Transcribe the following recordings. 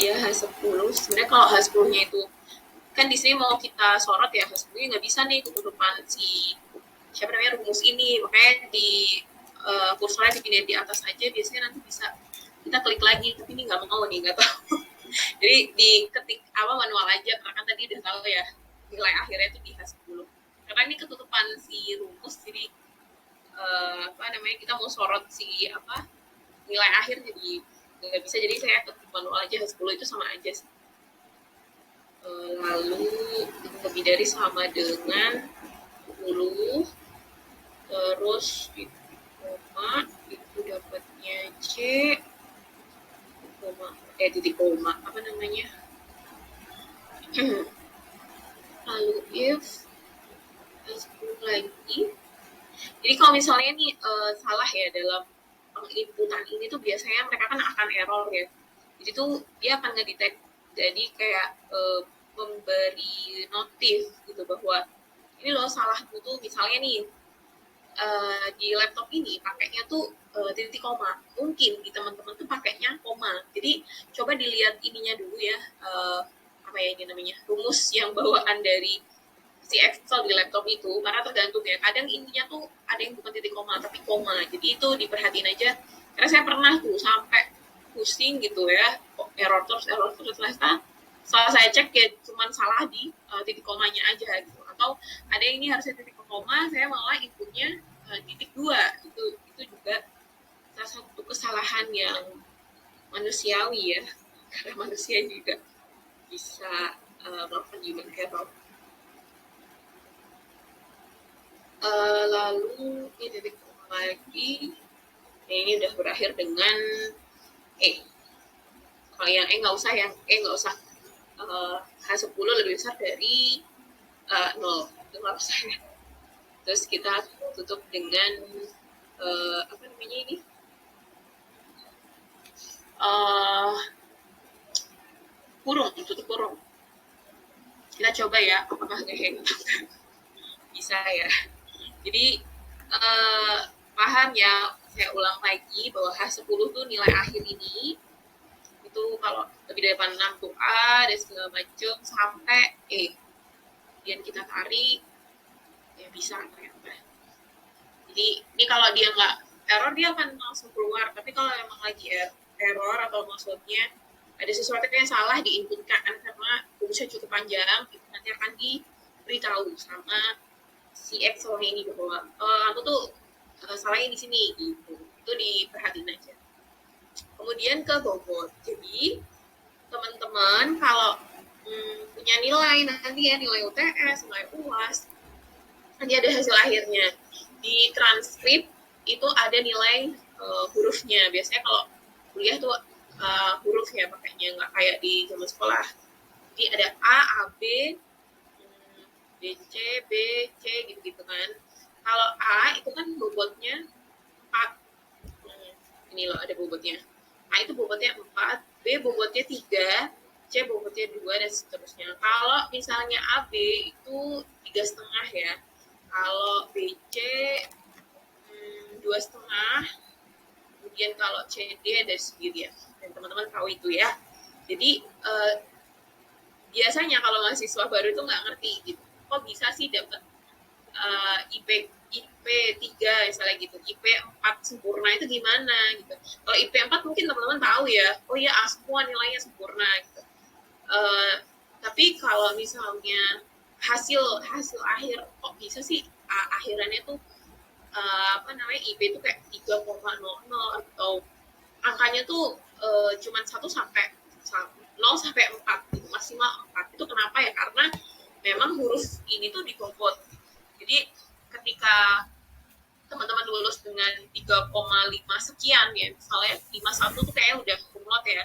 Iya H10. Sebenarnya kalau H10-nya itu kan di sini mau kita sorot ya, H10-nya nggak bisa nih ketutupan si siapa namanya rumus ini, makanya di kursornya dipindahin di atas aja, biasanya nanti bisa kita klik lagi, tapi ini nggak mau nih, nggak tahu. Jadi diketik apa manual aja, karena kan tadi udah tahu ya nilai akhirnya itu di H10. Karena ini ketutupan si rumus, jadi apa namanya kita mau sorot si apa nilai akhir jadi nggak bisa, jadi saya ketik manual aja H10 itu sama aja sih. Lalu lebih dari sama dengan 10 terus itu koma itu dapatnya C koma titik koma apa namanya lalu if 10 lagi. Jadi kalau misalnya nih salah ya dalam penginputan ini tuh biasanya mereka kan akan error ya. Jadi tuh dia akan ngedetect, jadi kayak memberi notif gitu bahwa ini loh salah tuh misalnya nih di laptop ini pakainya tuh titik koma. Mungkin di teman-teman tuh pakainya koma. Jadi coba dilihat ininya dulu ya, apa ya ini namanya, rumus yang bawaan dari si Excel di laptop itu, karena tergantung ya. Kadang ininya tuh ada yang bukan titik koma, tapi koma. Jadi itu diperhatiin aja. Karena saya pernah tuh sampai pusing gitu ya, error terus. Setelah saya cek ya cuman salah di titik komanya aja gitu. Atau ada yang ini harusnya titik koma, saya malah inputnya titik dua. Itu juga salah satu kesalahan yang manusiawi ya. Karena manusia juga bisa melakukan human error. Lalu ini titik koma lagi. Ini udah berakhir dengan E. Kalau yang E nggak usah, H10 lebih besar dari 0. Itu nggak usah ya. Terus kita tutup dengan apa namanya ini? Kurung, tutup kurung. Kita coba ya, apakah ngeheng bisa ya. Jadi paham ya, saya ulang lagi bahwa H10 tuh nilai akhir ini itu kalau lebih dari 6 tuh A dan segala macam sampai E. Kemudian kita tarik ya bisa ternyata. Jadi ini kalau dia nggak error dia akan langsung keluar, tapi kalau memang lagi error atau maksudnya ada sesuatu yang salah diinputkan karena rumusnya cukup panjang, itu nanti akan diberitahu sama si Excel ini bahwa aku tuh salahnya di sini gitu. Itu diperhatiin aja. Kemudian ke bobot. Jadi teman-teman kalau punya nilai nanti ya, nilai UTS, nilai UAS, nanti ada hasil akhirnya. Di transkrip itu ada nilai hurufnya. Biasanya kalau kuliah tuh huruf ya pakainya, nggak kayak di zaman sekolah. Jadi ada A, A, B, B, C, B, C gitu-gitu kan. Kalau A itu kan bobotnya 4. Ini loh ada bobotnya. A itu bobotnya 4, B bobotnya 3, C bobotnya 2 dan seterusnya. Kalau misalnya AB itu 3,5 ya. Kalau BC 2,5. Kemudian kalau CD ada sendiri ya. Dan teman-teman tahu itu ya. Jadi biasanya kalau mahasiswa baru itu nggak ngerti gitu. Kok bisa sih dapat IP 3 misalnya gitu, IP 4 sempurna itu gimana gitu. Kalau IP 4 mungkin teman-teman tahu ya, oh ya A semua nilainya sempurna gitu. Tapi kalau misalnya hasil akhir kok bisa sih akhirannya tuh apa namanya IP itu kayak 3,00 atau angkanya tuh cuma 1 sampai 0 sampai 4 gitu, maksimal 4. Itu kenapa ya? Karena memang huruf ini tuh dibobot. Jadi ketika teman-teman lulus dengan 3,5 sekian ya, misalnya 51 tuh kayaknya udah kumulot ya.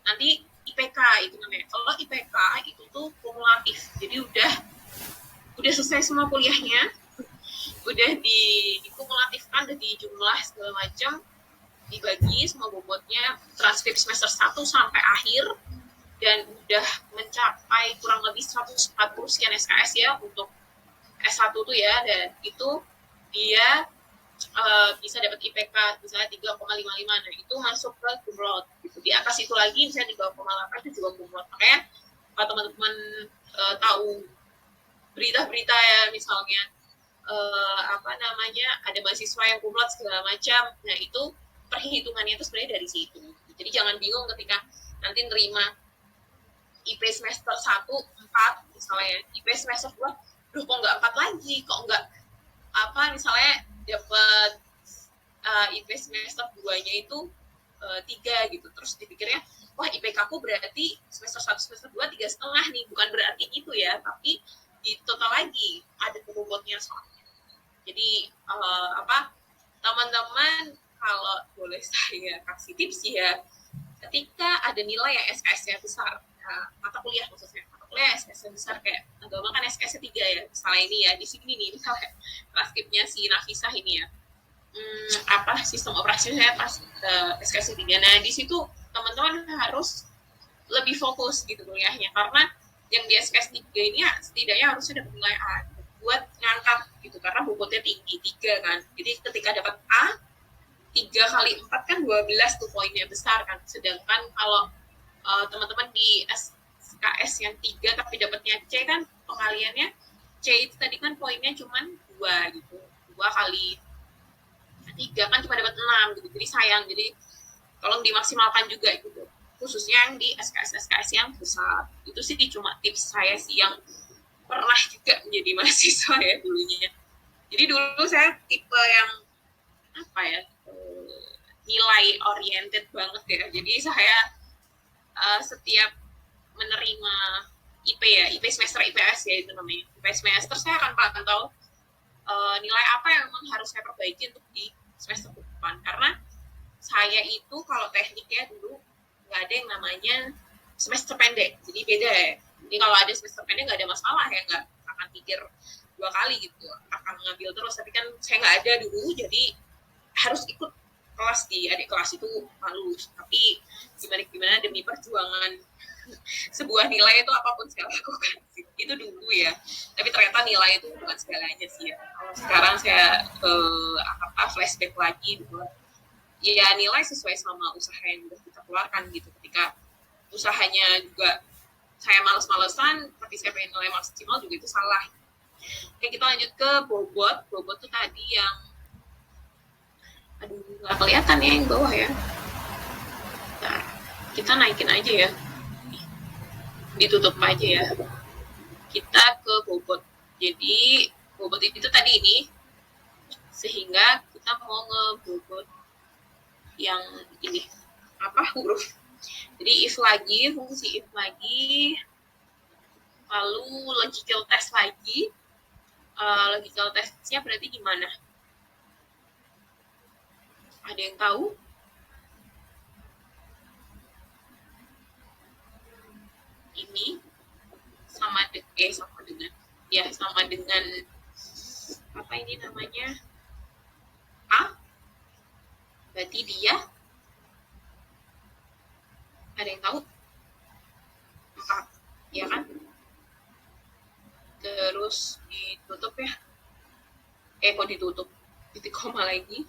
Nanti IPK itu namanya. Kalau IPK itu tuh kumulatif. Jadi udah selesai semua kuliahnya, udah dikumulatifkan, udah di jumlah segala macam, dibagi semua bobotnya, transkrip semester 1 sampai akhir, dan udah mencapai kurang lebih 140 sekian SKS ya untuk S1 tuh ya, dan itu dia bisa dapat IPK misalnya 3,55, nah itu masuk ke kumlot gitu. Di atas itu lagi misalnya 3,8 itu juga kumlot. Makanya kalau teman-teman tahu berita-berita ya misalnya ada mahasiswa yang kumlot segala macam, nah itu perhitungannya itu sebenarnya dari situ. Jadi jangan bingung ketika nanti nerima IP semester 1 4 misalnya, IP semester 2 kok nggak 4 lagi, kok nggak misalnya dapat IP semester 2-nya itu 3 gitu, terus dipikirnya wah IPK aku berarti semester 1 semester 2 3,5 nih, bukan berarti itu ya, tapi di total lagi ada bobotnya soalnya. Jadi teman-teman kalau boleh saya kasih tips ya, ketika ada nilai yang SKS-nya besar, mata kuliah maksudnya, mata kuliah SKS-nya besar kayak agama kan SKS-nya 3 ya, misalnya ini ya, di sini nih misalnya transkripnya si Nafisah ini ya, sistem operasi saya pas SKS 3. Nah di situ teman-teman harus lebih fokus gitu kuliahnya, karena yang di SKS 3 ini ya, setidaknya harusnya dapat nilai A buat ngangkat gitu, karena bobotnya tinggi 3 kan. Jadi ketika dapat A 3 kali 4 kan 12 tuh poinnya besar kan. Sedangkan kalau teman-teman di SKS yang 3 tapi dapatnya C kan, pengaliannya C itu tadi kan poinnya cuma 2 gitu, 2 kali 3 kan cuma dapat 6 gitu, jadi sayang. Jadi tolong dimaksimalkan juga gitu, khususnya yang di SKS yang besar. Itu sih cuma tips saya sih, yang pernah juga menjadi mahasiswa ya dulunya. Jadi dulu saya tipe yang nilai oriented banget ya. Jadi saya setiap menerima IP ya, IP semester IPS ya itu namanya, IP semester saya akan pantau nilai apa yang memang harus saya perbaiki untuk di semester depan. Karena saya itu kalau teknik ya dulu nggak ada yang namanya semester pendek, jadi beda ya. Jadi kalau ada semester pendek nggak ada masalah ya, nggak akan pikir 2 kali gitu, akan ngambil terus. Tapi kan saya nggak ada dulu, jadi harus ikut kelas di adik kelas itu malu. Tapi gimana demi perjuangan sebuah nilai itu apapun saya lakukan itu dulu ya. Tapi ternyata nilai itu bukan segalanya sih ya. Kalau sekarang saya flashback lagi gitu, ya nilai sesuai sama usaha yang sudah kita keluarkan gitu. Ketika usahanya juga saya males-malesan tapi saya pengen nilai maksimal juga itu salah. Oke, kita lanjut ke bobot. Bobot tuh tadi yang nggak kelihatan ya yang bawah ya. Nah, kita naikin aja ya, ditutup aja ya. Kita ke bobot. Jadi bobot itu tadi ini, sehingga kita mau ngebobot yang ini huruf. Jadi if lagi, fungsi if lagi, lalu logical test lagi. Logical testnya berarti gimana? Ada yang tahu? Ini sama dengan apa ini namanya? A. Berarti dia, ada yang tahu? 4, ya kan? Terus ditutup ya. Kok ditutup? Titik koma lagi.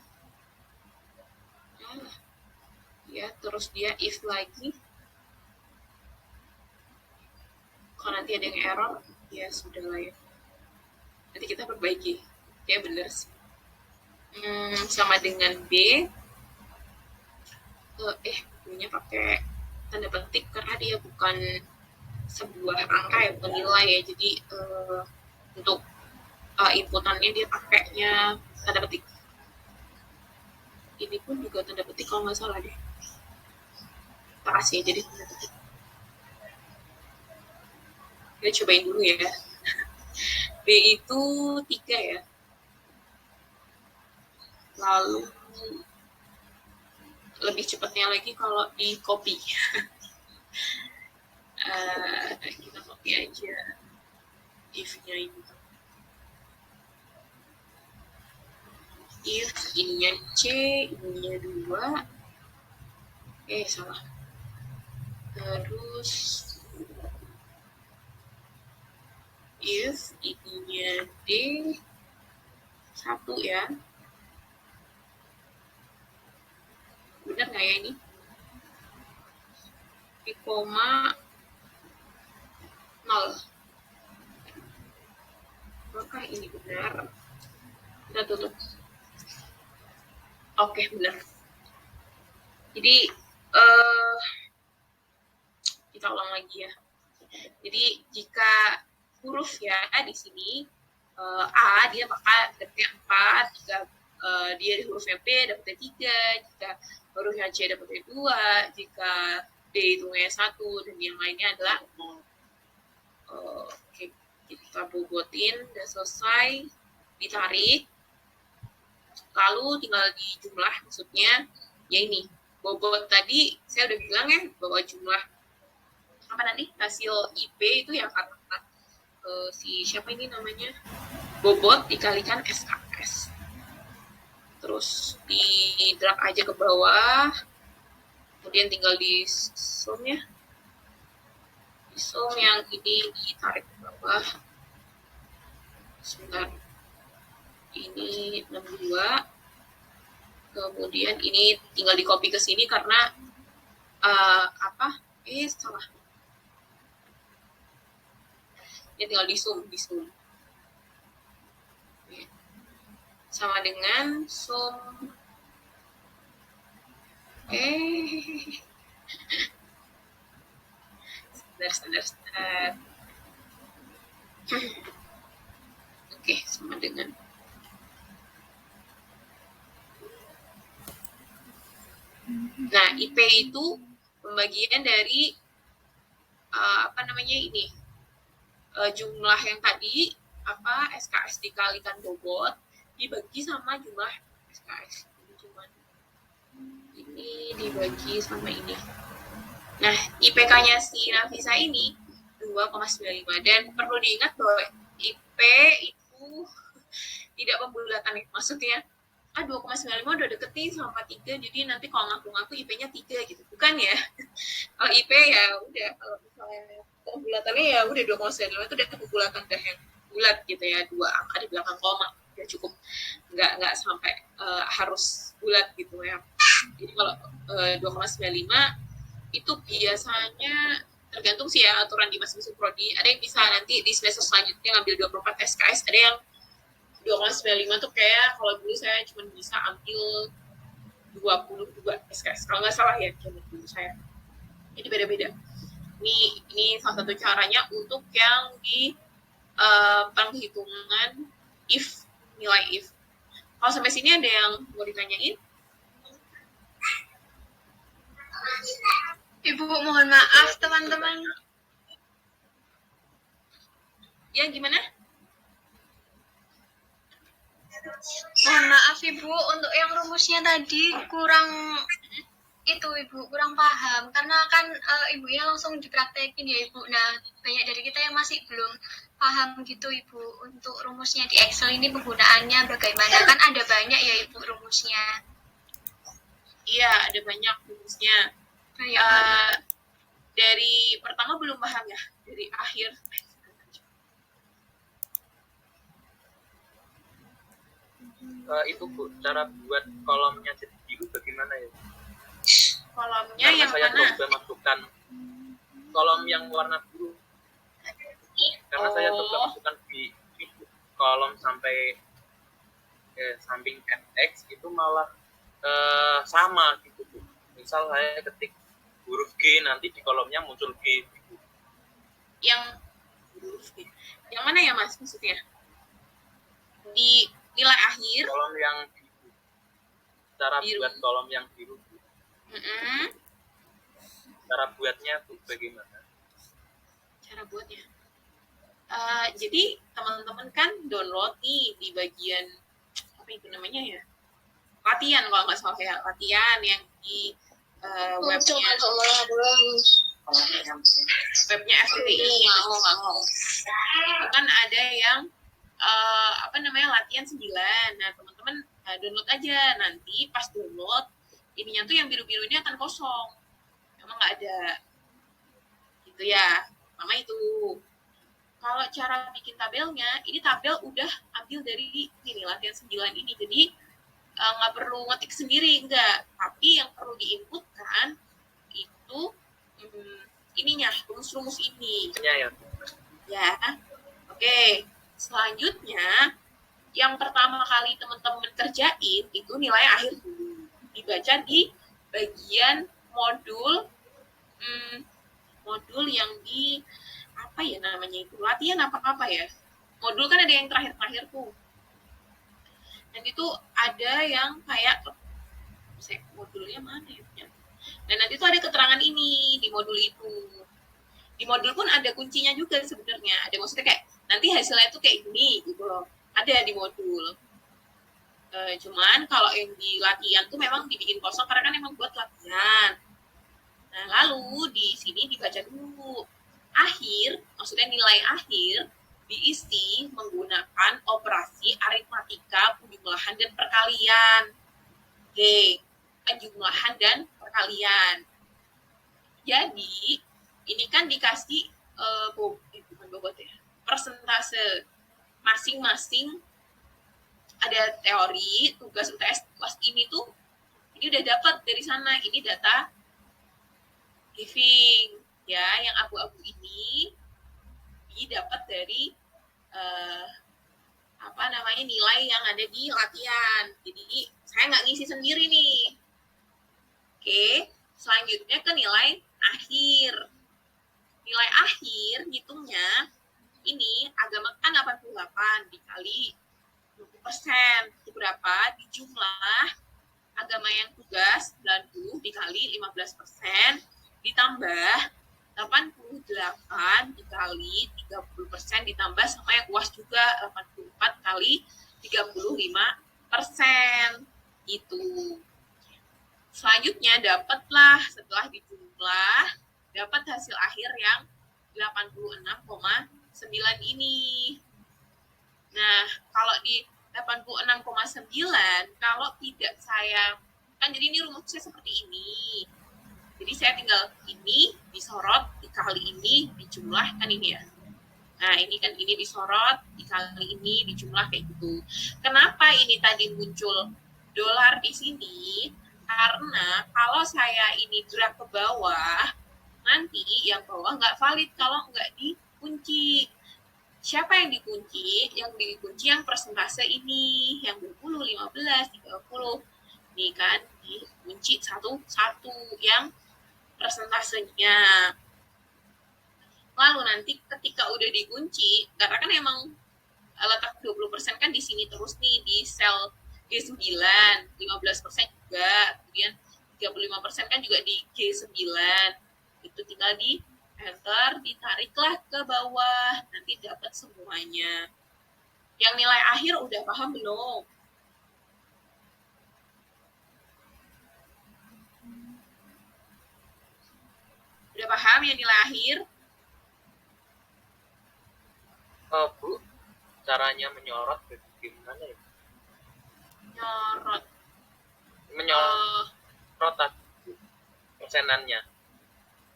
Ya, terus dia if lagi. Kalau nanti ada yang error, ya sudah lah ya. Nanti kita perbaiki. Ya bener sih. Sama dengan B. B-nya pakai tanda petik karena dia bukan sebuah angka ya, bukan nilai ya. Jadi untuk inputannya dia pakainya tanda petik. Ini pun juga tanda petik kalau nggak salah deh. Kita kasih aja deh tanda petik. Kita cobain dulu ya. B itu 3 ya. Lalu lebih cepatnya lagi kalau di copy. Kita copy aja if-nya ini. If ininya C, ininya 2. Salah. Terus if ininya D 1 ya. Benar nggak ya ini? Di koma 0. Apakah ini benar? Kita tutup. Oke, benar. Jadi kita ulang lagi ya. Jadi jika huruf ya di sini A dia maka dapatnya 4, jika dia di hurufnya B dapatnya 3, jika hurufnya C dapatnya 2, jika D hitungnya 1 dan yang lainnya adalah 0. Oke, kita bobotin, udah selesai, ditarik, lalu tinggal dijumlah, maksudnya ya ini bobot tadi saya udah bilang ya bahwa jumlah apa nanti hasil IP itu ya karena si siapa ini namanya bobot dikalikan SKS, terus di drag aja ke bawah, kemudian tinggal di sum ya, di sum yang ini ditarik ke bawah. Sebentar, ini 62, kemudian ini tinggal di copy ke sini karena salah, ini tinggal di zoom sama dengan sum standar. Oke, sama dengan nah IP itu pembagian dari ini jumlah yang tadi SKS dikalikan bobot dibagi sama jumlah SKS. Ini dibagi sama ini. Nah, IPK-nya si Nafisa ini 2,95 dan perlu diingat bahwa IP itu tidak pembulatan ya. Maksudnya 2,95 udah deket nih sama 3, jadi nanti kalau ngaku-ngaku IP-nya 3 gitu. Bukan ya. Kalau IP ya udah, kalau misalnya pembulatannya ya udah 2,95 itu udah pembulatan udah yang bulat gitu ya, 2 angka di belakang koma udah cukup, nggak sampai harus bulat gitu ya. Jadi kalau 2,95 itu biasanya tergantung sih ya aturan di masing-masing prodi. Ada yang bisa nanti di semester selanjutnya ngambil 24 SKS, ada yang 2,95 tuh kayak kalau dulu saya cuma bisa ambil 22 SKS kalau nggak salah ya dulu saya. Jadi beda-beda. Ini salah satu caranya untuk yang di penghitungan nilai if. Kalau sampai sini ada yang mau ditanyain? Ibu mohon maaf teman-teman. Ya gimana? Mohon maaf Ibu, untuk yang rumusnya tadi kurang paham karena kan ibunya langsung dipraktekin ya Ibu. Nah, banyak dari kita yang masih belum paham gitu Ibu untuk rumusnya di Excel ini penggunaannya bagaimana, kan ada banyak ya Ibu rumusnya. Iya, ada banyak rumusnya. Dari pertama belum paham ya, dari akhir. Itu Bu, cara buat kolomnya jadi biru bagaimana ya? Kolomnya karena yang saya mana? coba masukkan kolom yang warna biru. Karena saya coba masukkan di kolom sampai samping FX itu malah sama gitu Bu. Misal saya ketik huruf G, nanti di kolomnya muncul G gitu. Yang huruf G. Yang mana ya Mas maksudnya? Di nilai akhir. Kolom yang biru. Cara biru. Buat kolom yang biru. Cara buatnya Bu bagaimana? Cara buatnya? Jadi teman-teman kan download nih di bagian apa itu namanya ya? Latihan kalau nggak salah ya, latihan yang di webnya FTTI. Itu kan ada yang latihan 9. Nah, teman-teman download aja. Nanti pas download, ininya tuh yang biru-biru ini akan kosong. Emang nggak ada. Gitu ya. Pertama itu. Kalau cara bikin tabelnya, ini tabel udah ambil dari ini latihan 9 ini. Jadi nggak perlu ngetik sendiri, enggak. Tapi yang perlu diinputkan itu ininya, rumus-rumus ini. Ya. Ya, oke. Selanjutnya, yang pertama kali teman-teman kerjain itu nilai akhir dulu. Dibaca di bagian modul yang di apa ya namanya itu, latihan apa ya. Modul kan ada yang terakhir-terakhir tuh. Dan itu ada yang kayak modulnya mana ya? Dan nanti tuh ada keterangan ini di modul itu. Di modul pun ada kuncinya juga sebenarnya. Ada maksudnya kayak nanti hasilnya tuh kayak gini gitu loh. Ada di modul. Cuman kalau yang di latihan tuh memang dibikin kosong karena kan emang buat latihan. Nah, lalu di sini dibaca dulu. Akhir, maksudnya nilai akhir diisi menggunakan operasi aritmatika, penjumlahan, dan perkalian. Oke, penjumlahan dan perkalian. Jadi, ini kan dikasih bukan bobot ya, persentase masing-masing. Ada teori, tugas UTS, tugas ini tuh, ini udah dapat dari sana. Ini data giving, ya, yang abu-abu ini didapat dari nilai yang ada di latihan. Jadi saya nggak ngisi sendiri nih. Oke, selanjutnya ke nilai akhir. Nilai akhir hitungnya ini agama kan 88 dikali 20%. Itu berapa? Di jumlah agama yang tugas 90 dikali 15% ditambah 88 dikali 30% ditambah sama yang UAS juga 84 kali 35%. Itu. Selanjutnya dapatlah setelah dijumlah dapat hasil akhir yang 86,9 ini. Nah, kalau di 86,9 kalau tidak saya kan jadi ini rumusnya seperti ini. Jadi saya tinggal ini disorot dikali ini dijumlah kan ini ya. Nah, ini kan ini disorot dikali ini dijumlah kayak gitu. Kenapa ini tadi muncul dolar di sini? Karena kalau saya ini drag ke bawah, nanti yang bawah nggak valid kalau nggak dikunci. Siapa yang dikunci? Yang dikunci yang persentase ini, yang 20, 15, 30. Ini kan dikunci satu-satu yang persentasenya. Lalu nanti ketika udah dikunci, karena kan emang letak 20% kan di sini terus nih, di sel G9, 15% juga, kemudian 35% kan juga di G9. Itu tinggal di enter, ditariklah ke bawah, nanti dapat semuanya. Yang nilai akhir udah paham belum? Udah paham ya nilai akhir? Bu, caranya menyorot gimana ya? Menyorot persenannya.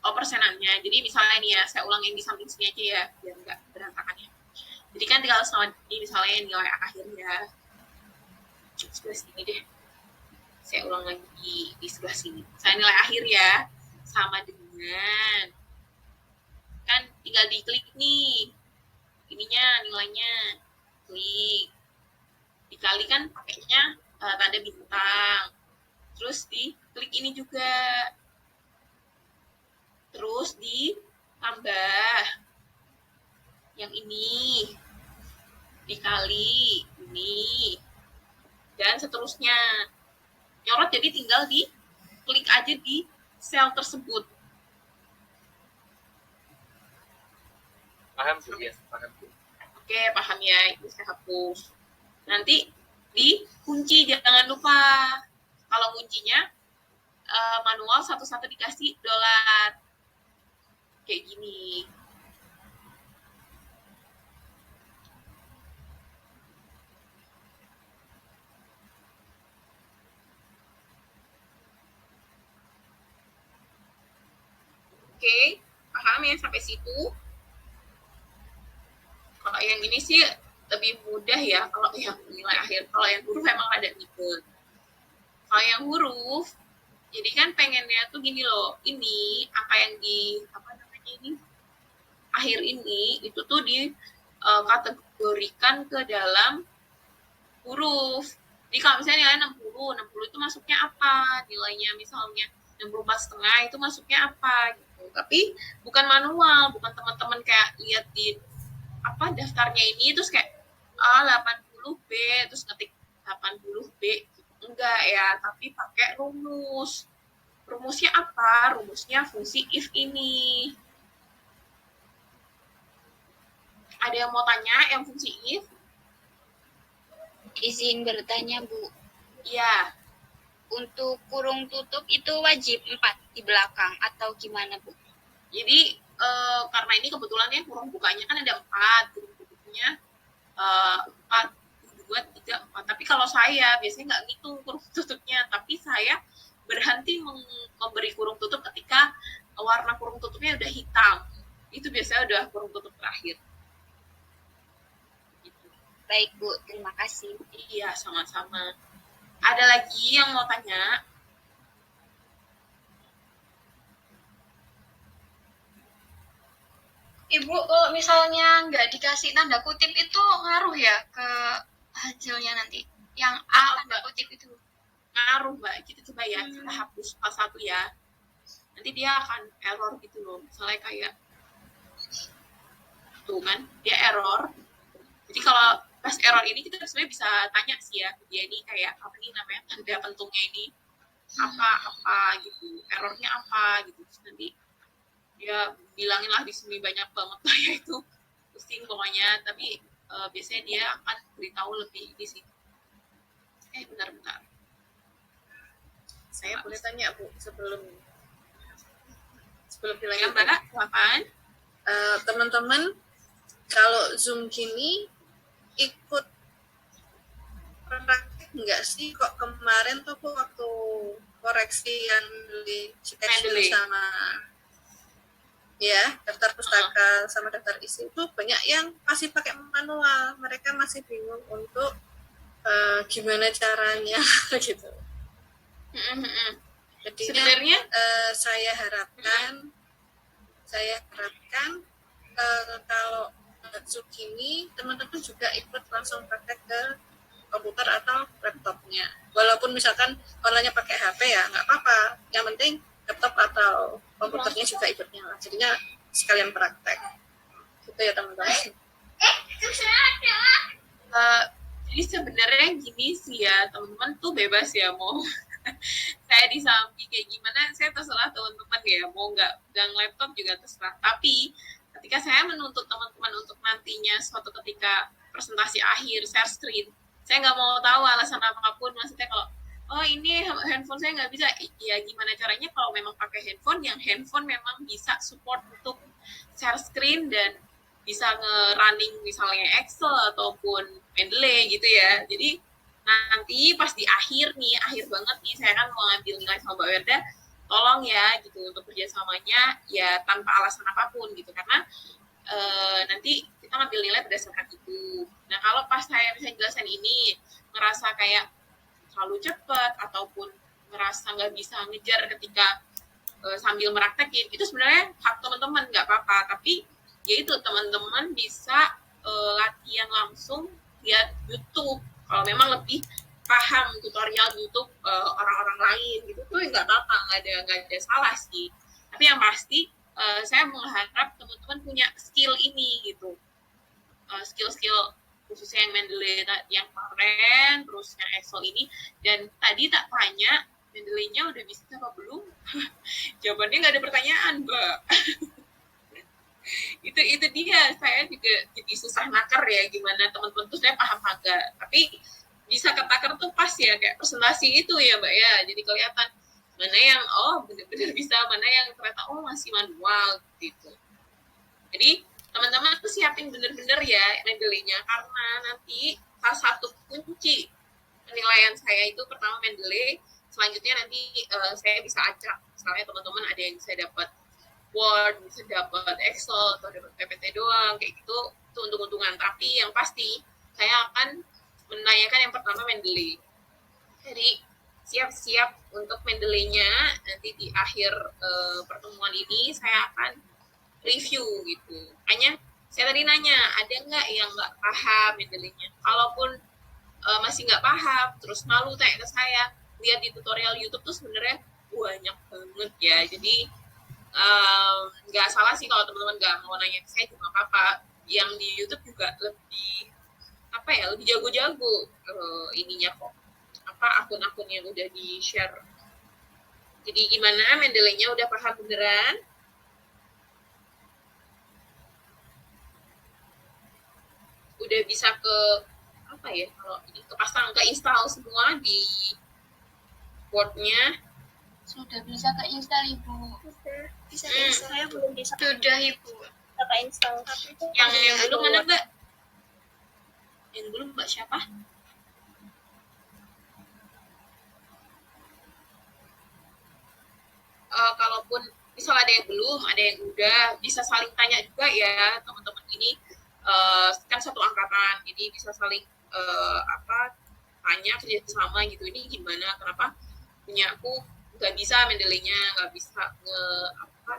Persenannya. Jadi misalnya nih ya, saya ulang yang di samping sini aja ya, biar nggak berantakan ya. Jadi kan tinggal sama ini misalnya nilai akhirnya. Sebelah sini deh. Saya ulang lagi di sebelah sini. Saya nilai akhir ya, sama dengan kan tinggal diklik nih. Ininya nilainya klik. Dikali kan pakainya tanda bintang. Terus diklik ini juga. Terus ditambah yang ini dikali ini dan seterusnya. Nyorot jadi tinggal di klik aja di sel tersebut. Paham Bu ya? Paham Bu. Oke, paham ya. Ini saya hapus. Nanti dikunci, jangan lupa. Kalau kuncinya manual satu-satu dikasih dolar. Kayak gini. Oke, paham ya sampai situ? Kalau yang ini sih lebih mudah ya, kalau yang nilai akhir. Kalau yang huruf emang ada ribet. Kalau yang huruf, jadi kan pengennya tuh gini loh, ini apa yang di apa namanya ini akhir ini itu tuh dikategorikan ke dalam huruf. Jadi kalau misalnya nilai 60 itu masuknya apa? Nilainya misalnya 64,5 itu masuknya apa gitu. Tapi bukan manual, bukan teman-teman kayak lihat di apa daftarnya ini terus kayak 80B terus ngetik 80B gitu. Enggak ya, tapi pakai rumus. Rumusnya apa? Rumusnya fungsi if ini. Ada yang mau tanya yang fungsi if? Izin bertanya, Bu. Iya. Untuk kurung tutup itu wajib 4 di belakang atau gimana, Bu? Jadi karena ini kebetulan ya kurung bukanya kan ada 4, kurung tutupnya 4, 2, 3, 4. Tapi kalau saya biasanya nggak ngitung kurung tutupnya, tapi saya berhenti memberi kurung tutup ketika warna kurung tutupnya udah hitam. Itu biasanya udah kurung tutup terakhir. Baik, Bu. Terima kasih. Iya, sama-sama. Ada lagi yang mau tanya? Ibu, kalau misalnya nggak dikasih tanda kutip itu ngaruh ya ke hasilnya nanti? Yang A tanda kutip itu. Ngaruh, Mbak. Kita coba ya, kita hapus A1 ya. Nanti dia akan error gitu loh. Misalnya kayak, tuh kan, dia error. Jadi kalau pas error ini kita sebenarnya bisa tanya sih ya, dia ini kayak apa nih namanya, tanda pentungnya ini apa gitu, errornya apa gitu. Terus nanti dia bilangin lah di sini banyak banget lah ya itu pusing pokoknya, tapi biasanya dia akan beritahu lebih di sini. Bentar. Saya boleh tanya Bu sebelum Ya Mbak, silakan. Teman-teman kalau Zoom gini ikut praktik nggak sih? Kok kemarin tuh waktu koreksi yang di Citex sama ya daftar pustaka sama daftar isi itu banyak yang masih pakai manual, mereka masih bingung untuk gimana caranya gitu. Jadi sebenarnya saya harapkan kalau Zoom ini teman-teman juga ikut langsung praktek ke komputer atau laptopnya. Walaupun misalkan online-nya pakai HP ya nggak apa-apa. Yang penting laptop atau komputernya juga ikut nyala. Jadinya sekalian praktek. Gitu ya teman-teman. Jadi sebenarnya gini sih ya teman-teman tuh bebas ya mau saya di samping kayak gimana saya terserah teman-teman ya mau nggak pegang laptop juga terserah. Tapi ketika saya menuntut teman-teman untuk nantinya suatu ketika presentasi akhir share screen, saya nggak mau tahu alasan apapun, maksudnya kalau ini handphone saya nggak bisa, ya gimana caranya kalau memang pakai handphone yang handphone memang bisa support untuk share screen dan bisa nge-running misalnya Excel ataupun Mendeley gitu ya. Jadi nanti pas di akhir banget nih saya kan mau ngambil nilai sama Mbak Werda, tolong ya gitu untuk kerjasamanya ya tanpa alasan apapun gitu, karena nanti kita ngambil nilai berdasarkan itu. Nah kalau pas saya bisa jelasin ini ngerasa kayak terlalu cepat ataupun ngerasa nggak bisa ngejar ketika sambil meraktekin, itu sebenarnya hak teman-teman, nggak apa-apa. Tapi ya itu teman-teman bisa latihan langsung lihat YouTube kalau memang lebih paham tutorial YouTube orang-orang lain gitu tuh nggak apa-apa, nggak ada salah sih. Tapi yang pasti saya mengharap teman-teman punya skill ini gitu, skill-skill khususnya yang Mendeley yang keren, terus yang Excel ini. Dan tadi tak tanya Mendeley-nya udah bisa apa belum? Jawabannya nggak ada pertanyaan, Mbak. itu dia, saya juga jadi susah naker ya gimana teman-teman tuh saya paham agak, tapi bisa ketakar tuh pas ya kayak presentasi itu ya Mbak ya, jadi kelihatan mana yang benar-benar bisa, mana yang ternyata masih manual gitu. Jadi teman-teman tuh siapin bener-bener ya Mendeley-nya, karena nanti salah satu kunci penilaian saya itu pertama Mendeley, selanjutnya nanti saya bisa acak, misalnya teman-teman ada yang bisa dapat Word, bisa dapat Excel atau dapat PPT doang kayak gitu, itu untung-untungan. Tapi yang pasti saya akan menanyakan yang pertama Mendeley. Jadi siap-siap untuk Mendeley-nya. Nanti di akhir pertemuan ini saya akan review gitu. Hanya saya tadi nanya, ada nggak yang nggak paham Mendeley-nya? Kalaupun masih nggak paham, terus malu tanya ke saya, lihat di tutorial YouTube tuh sebenarnya banyak banget ya. Jadi nggak salah sih kalau teman-teman nggak mau nanya ke saya juga apa-apa. Yang di YouTube juga lebih lebih jago-jago ininya kok, akun-akun yang udah di share. Jadi gimana, Mendeley-nya udah paham beneran? Udah bisa kalau ini kepasang, ke install semua di boardnya? Sudah bisa keinstall Ibu. Bisa Saya belum bisa. Sudah Ibu. Apa install? Yang belum mana Mbak? Yang belum Mbak siapa? Kalaupun misal ada yang belum, ada yang udah, bisa saling tanya juga ya teman-teman ini. Kan satu angkatan, jadi bisa saling tanya kerjasama gitu. Ini gimana? Kenapa punya aku nggak bisa Mendeley-nya, nggak bisa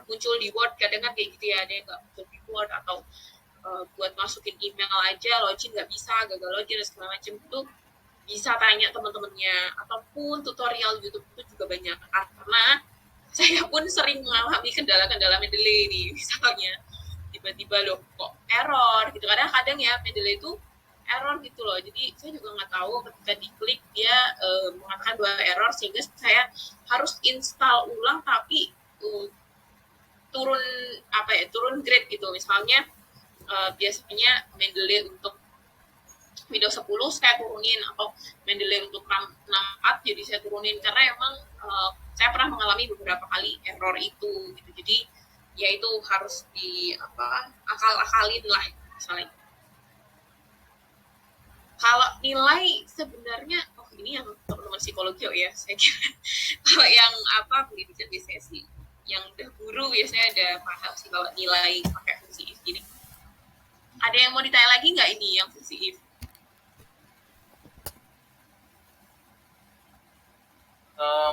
muncul di Word? Kadang kan kayak gitu ya, ada yang nggak muncul di Word, atau buat masukin email aja login nggak bisa, gagal login dan segala macam. Itu bisa tanya teman-temannya, ataupun tutorial YouTube itu juga banyak. Karena saya pun sering mengalami kendala-kendala Mendeley nih, misalnya tiba-tiba loh kok error gitu. Kadang-kadang ya Mendeley itu error gitu loh. Jadi saya juga nggak tahu, ketika diklik dia mengatakan 2 error, sehingga saya harus install ulang, tapi turun grade gitu. Misalnya biasanya Mendeley untuk Windows 10 saya turunin, atau Mendeley untuk RAM 64 jadi saya turunin, karena emang saya pernah mengalami beberapa kali error itu gitu. Jadi ya itu harus akal-akalin lah misalnya. Kalau nilai sebenarnya ini yang teman-teman psikologi ya, saya kira. Kalau yang pendidikan biasanya sih yang udah guru biasanya ada paham sih kalau nilai pakai fungsi if gini. Ada yang mau ditanya lagi nggak ini yang fungsi if?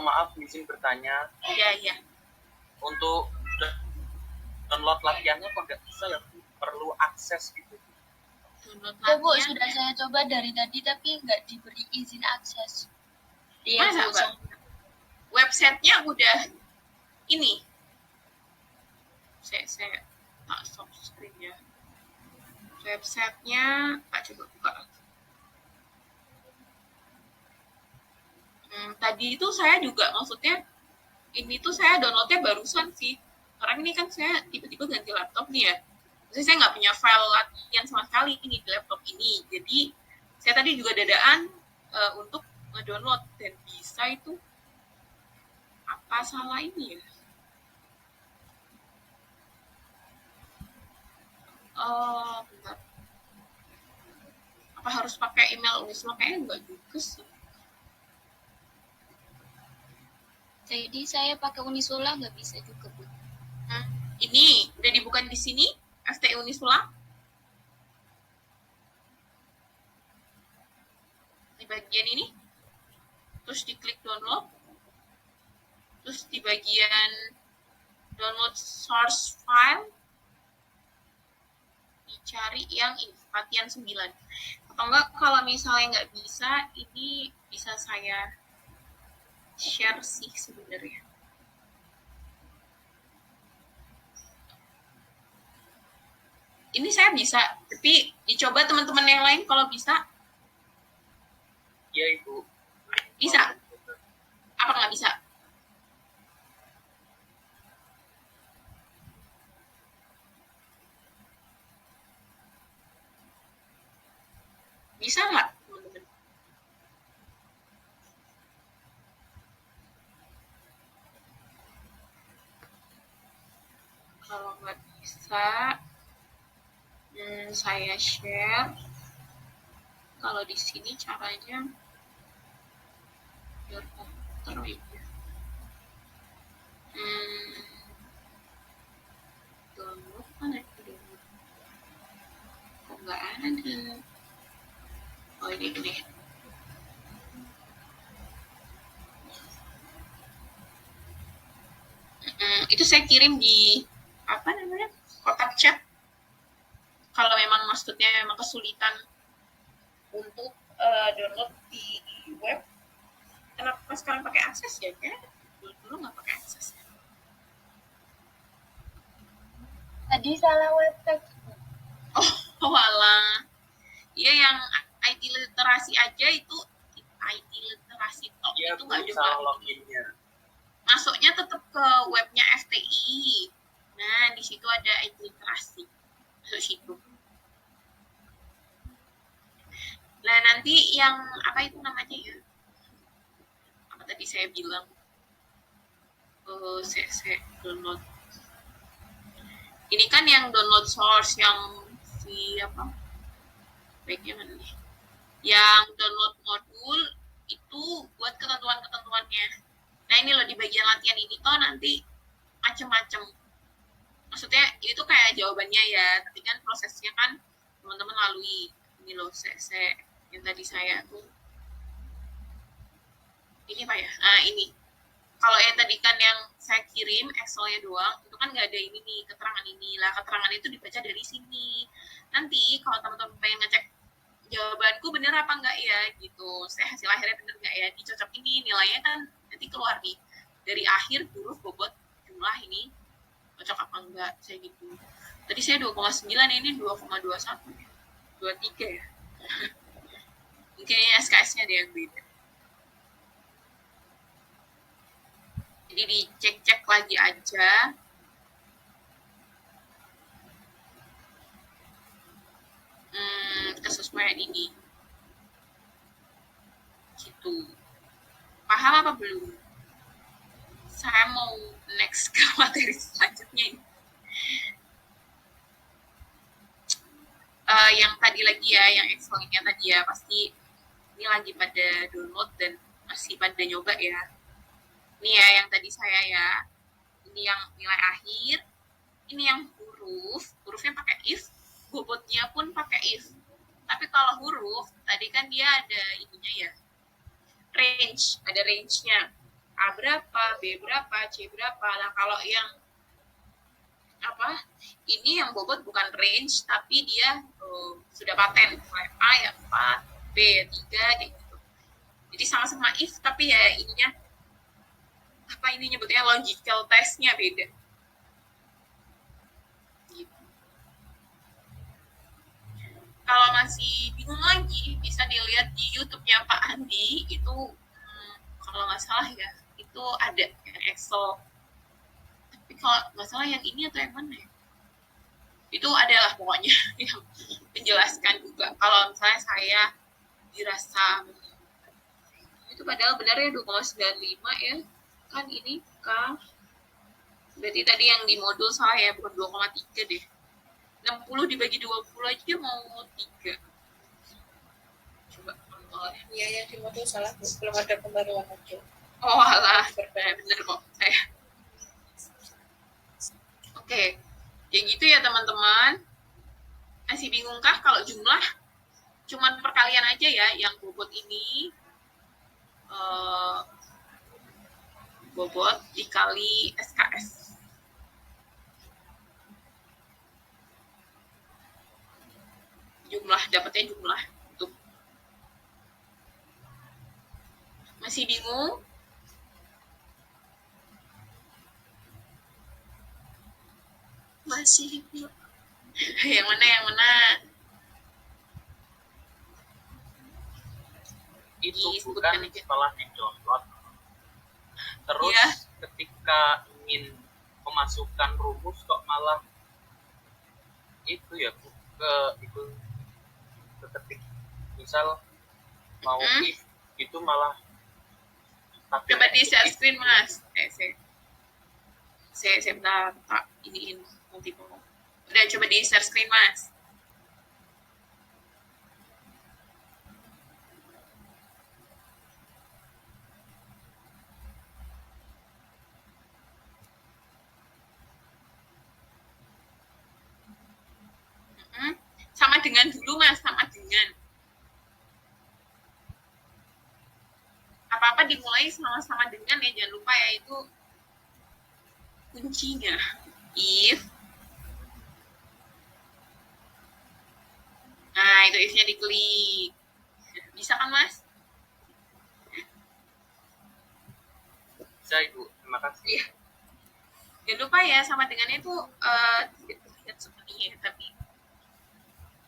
Maaf, izin bertanya. Iya. Untuk download latihannya kok nggak bisa ya? Perlu akses gitu. Oh Bu, sudah saya coba dari tadi tapi nggak diberi izin akses. Iya, websitenya udah ini. Saya stop screen ya. Websitenya, coba buka. Tadi itu saya juga, maksudnya ini tuh saya downloadnya barusan sih. Karena ini kan saya tiba-tiba ganti laptop nih ya. Terus saya nggak punya file latihan sama sekali ini di laptop ini. Jadi saya tadi juga dadaan untuk nge-download, dan bisa itu apa salah ini ya? Bentar. Apa harus pakai email Unisma? Kayaknya enggak juga sih. Jadi saya pakai Unisula nggak bisa juga Bu. Ini udah dibuka di sini, FT Unisula. Di bagian ini, terus diklik download, terus di bagian download source file, dicari yang ini, latihan 9. Atau enggak, kalau misalnya nggak bisa, ini bisa saya share sih sebenarnya. Ini saya bisa, tapi dicoba teman-teman yang lain kalau bisa. Iya Ibu. Bisa? Apa nggak bisa? Bisa nggak teman-teman? Kalau nggak bisa, saya share. Kalau di sini caranya biar komputer ya. Download mana itu download? Kok nggak ada? Oh ini. Itu saya kirim di apa namanya kotak chat. Kalau memang maksudnya memang kesulitan untuk download di web, kenapa sekarang pakai akses ya? Dulu nggak pakai akses. Tadi salah website. Oh walah. Iya yang IT literasi aja itu IT literasi top Dia itu nggak berusaha ada loginnya. masuknya tetap ke webnya FTI. Nah di situ ada IT literasi masuk situ. Nah nanti yang apa itu namanya ya? Apa tadi saya bilang? Saya download. Ini kan yang download source yang si apa? Baiknya mana nih? Yang download modul itu buat ketentuan-ketentuannya. Nah ini loh di bagian latihan ini toh nanti macem-macem. Maksudnya ini tuh kayak jawabannya ya, tapi kan prosesnya kan teman-teman lalui. Ini loh saya yang tadi saya tuh ini Pak ya. Nah ini kalau yang tadi kan yang saya kirim Excel-nya doang, itu kan nggak ada ini nih, keterangan ini. Lah, keterangan itu dibaca dari sini. Nanti kalau teman-teman pengen ngecek jawabanku bener apa enggak ya, gitu. Saya hasil akhirnya bener nggak ya, dicocok ini, nilainya kan nanti keluar nih. Dari akhir huruf bobot jumlah ini, cocok apa enggak, saya gitu. Tadi saya 2,9, ini 2,21 ya. 23 ya. Mungkin SKS-nya ada yang beda. Jadi dicek-cek lagi aja. Kesesuaian ini. Gitu. Paham apa belum? Saya mau next ke materi selanjutnya ini. Yang tadi lagi ya, yang Excel-nya tadi ya, pasti ini lagi pada download dan masih pada nyoba ya. Ini ya yang tadi saya ya, ini yang nilai akhir, ini yang hurufnya pakai if, bobotnya pun pakai if. Tapi kalau huruf, tadi kan dia ada ininya ya, range, ada range-nya. A berapa, B berapa, C berapa. Nah kalau yang apa, ini yang bobot bukan range, tapi dia sudah paten. A ya 4, B ya 3, gitu. Jadi sama-sama if, tapi ya ininya apa ini nyebutnya logical test-nya beda. Gitu. Kalau masih bingung lagi, bisa dilihat di YouTube-nya Pak Andi, itu kalau nggak salah ya, itu ada yang Excel. Tapi kalau nggak salah yang ini atau yang mana ya? Itu adalah pokoknya yang menjelaskan juga. Kalau misalnya saya dirasa itu padahal benar ya 2,95 ya. Kan ini K, berarti tadi yang di modul salah ya, bukan 2,3 deh. 60 dibagi 20 aja mau 3. Coba. Iya, yang di modul salah, belum ada pembaruan aja. Oh alah, bener kok saya. Oke, ya gitu ya teman-teman. Masih bingungkah kalau jumlah? Cuman perkalian aja ya, yang bobot ini bobot dikali SKS. Jumlah, dapatnya jumlah. Tuh. Masih bingung? Masih. Yang mana, yang mana? Itu Disebutkan bukan aja. setelah di-download. Terus Iya. ketika ingin memasukkan rumus kok malah itu ya Bu, itu ketik misal mau if itu malah Coba di share screen Mas. Saya bentar tak iniin multiple. Udah coba di share screen Mas. Sama dengan dulu Mas, sama dengan. Apa-apa dimulai sama-sama dengan ya, jangan lupa ya itu kuncinya. If. Nah, itu if-nya diklik. Bisa kan, Mas? Bisa Ibu, terima kasih. Iya. Jangan lupa ya, sama dengannya itu tidak terlihat sepertinya, tapi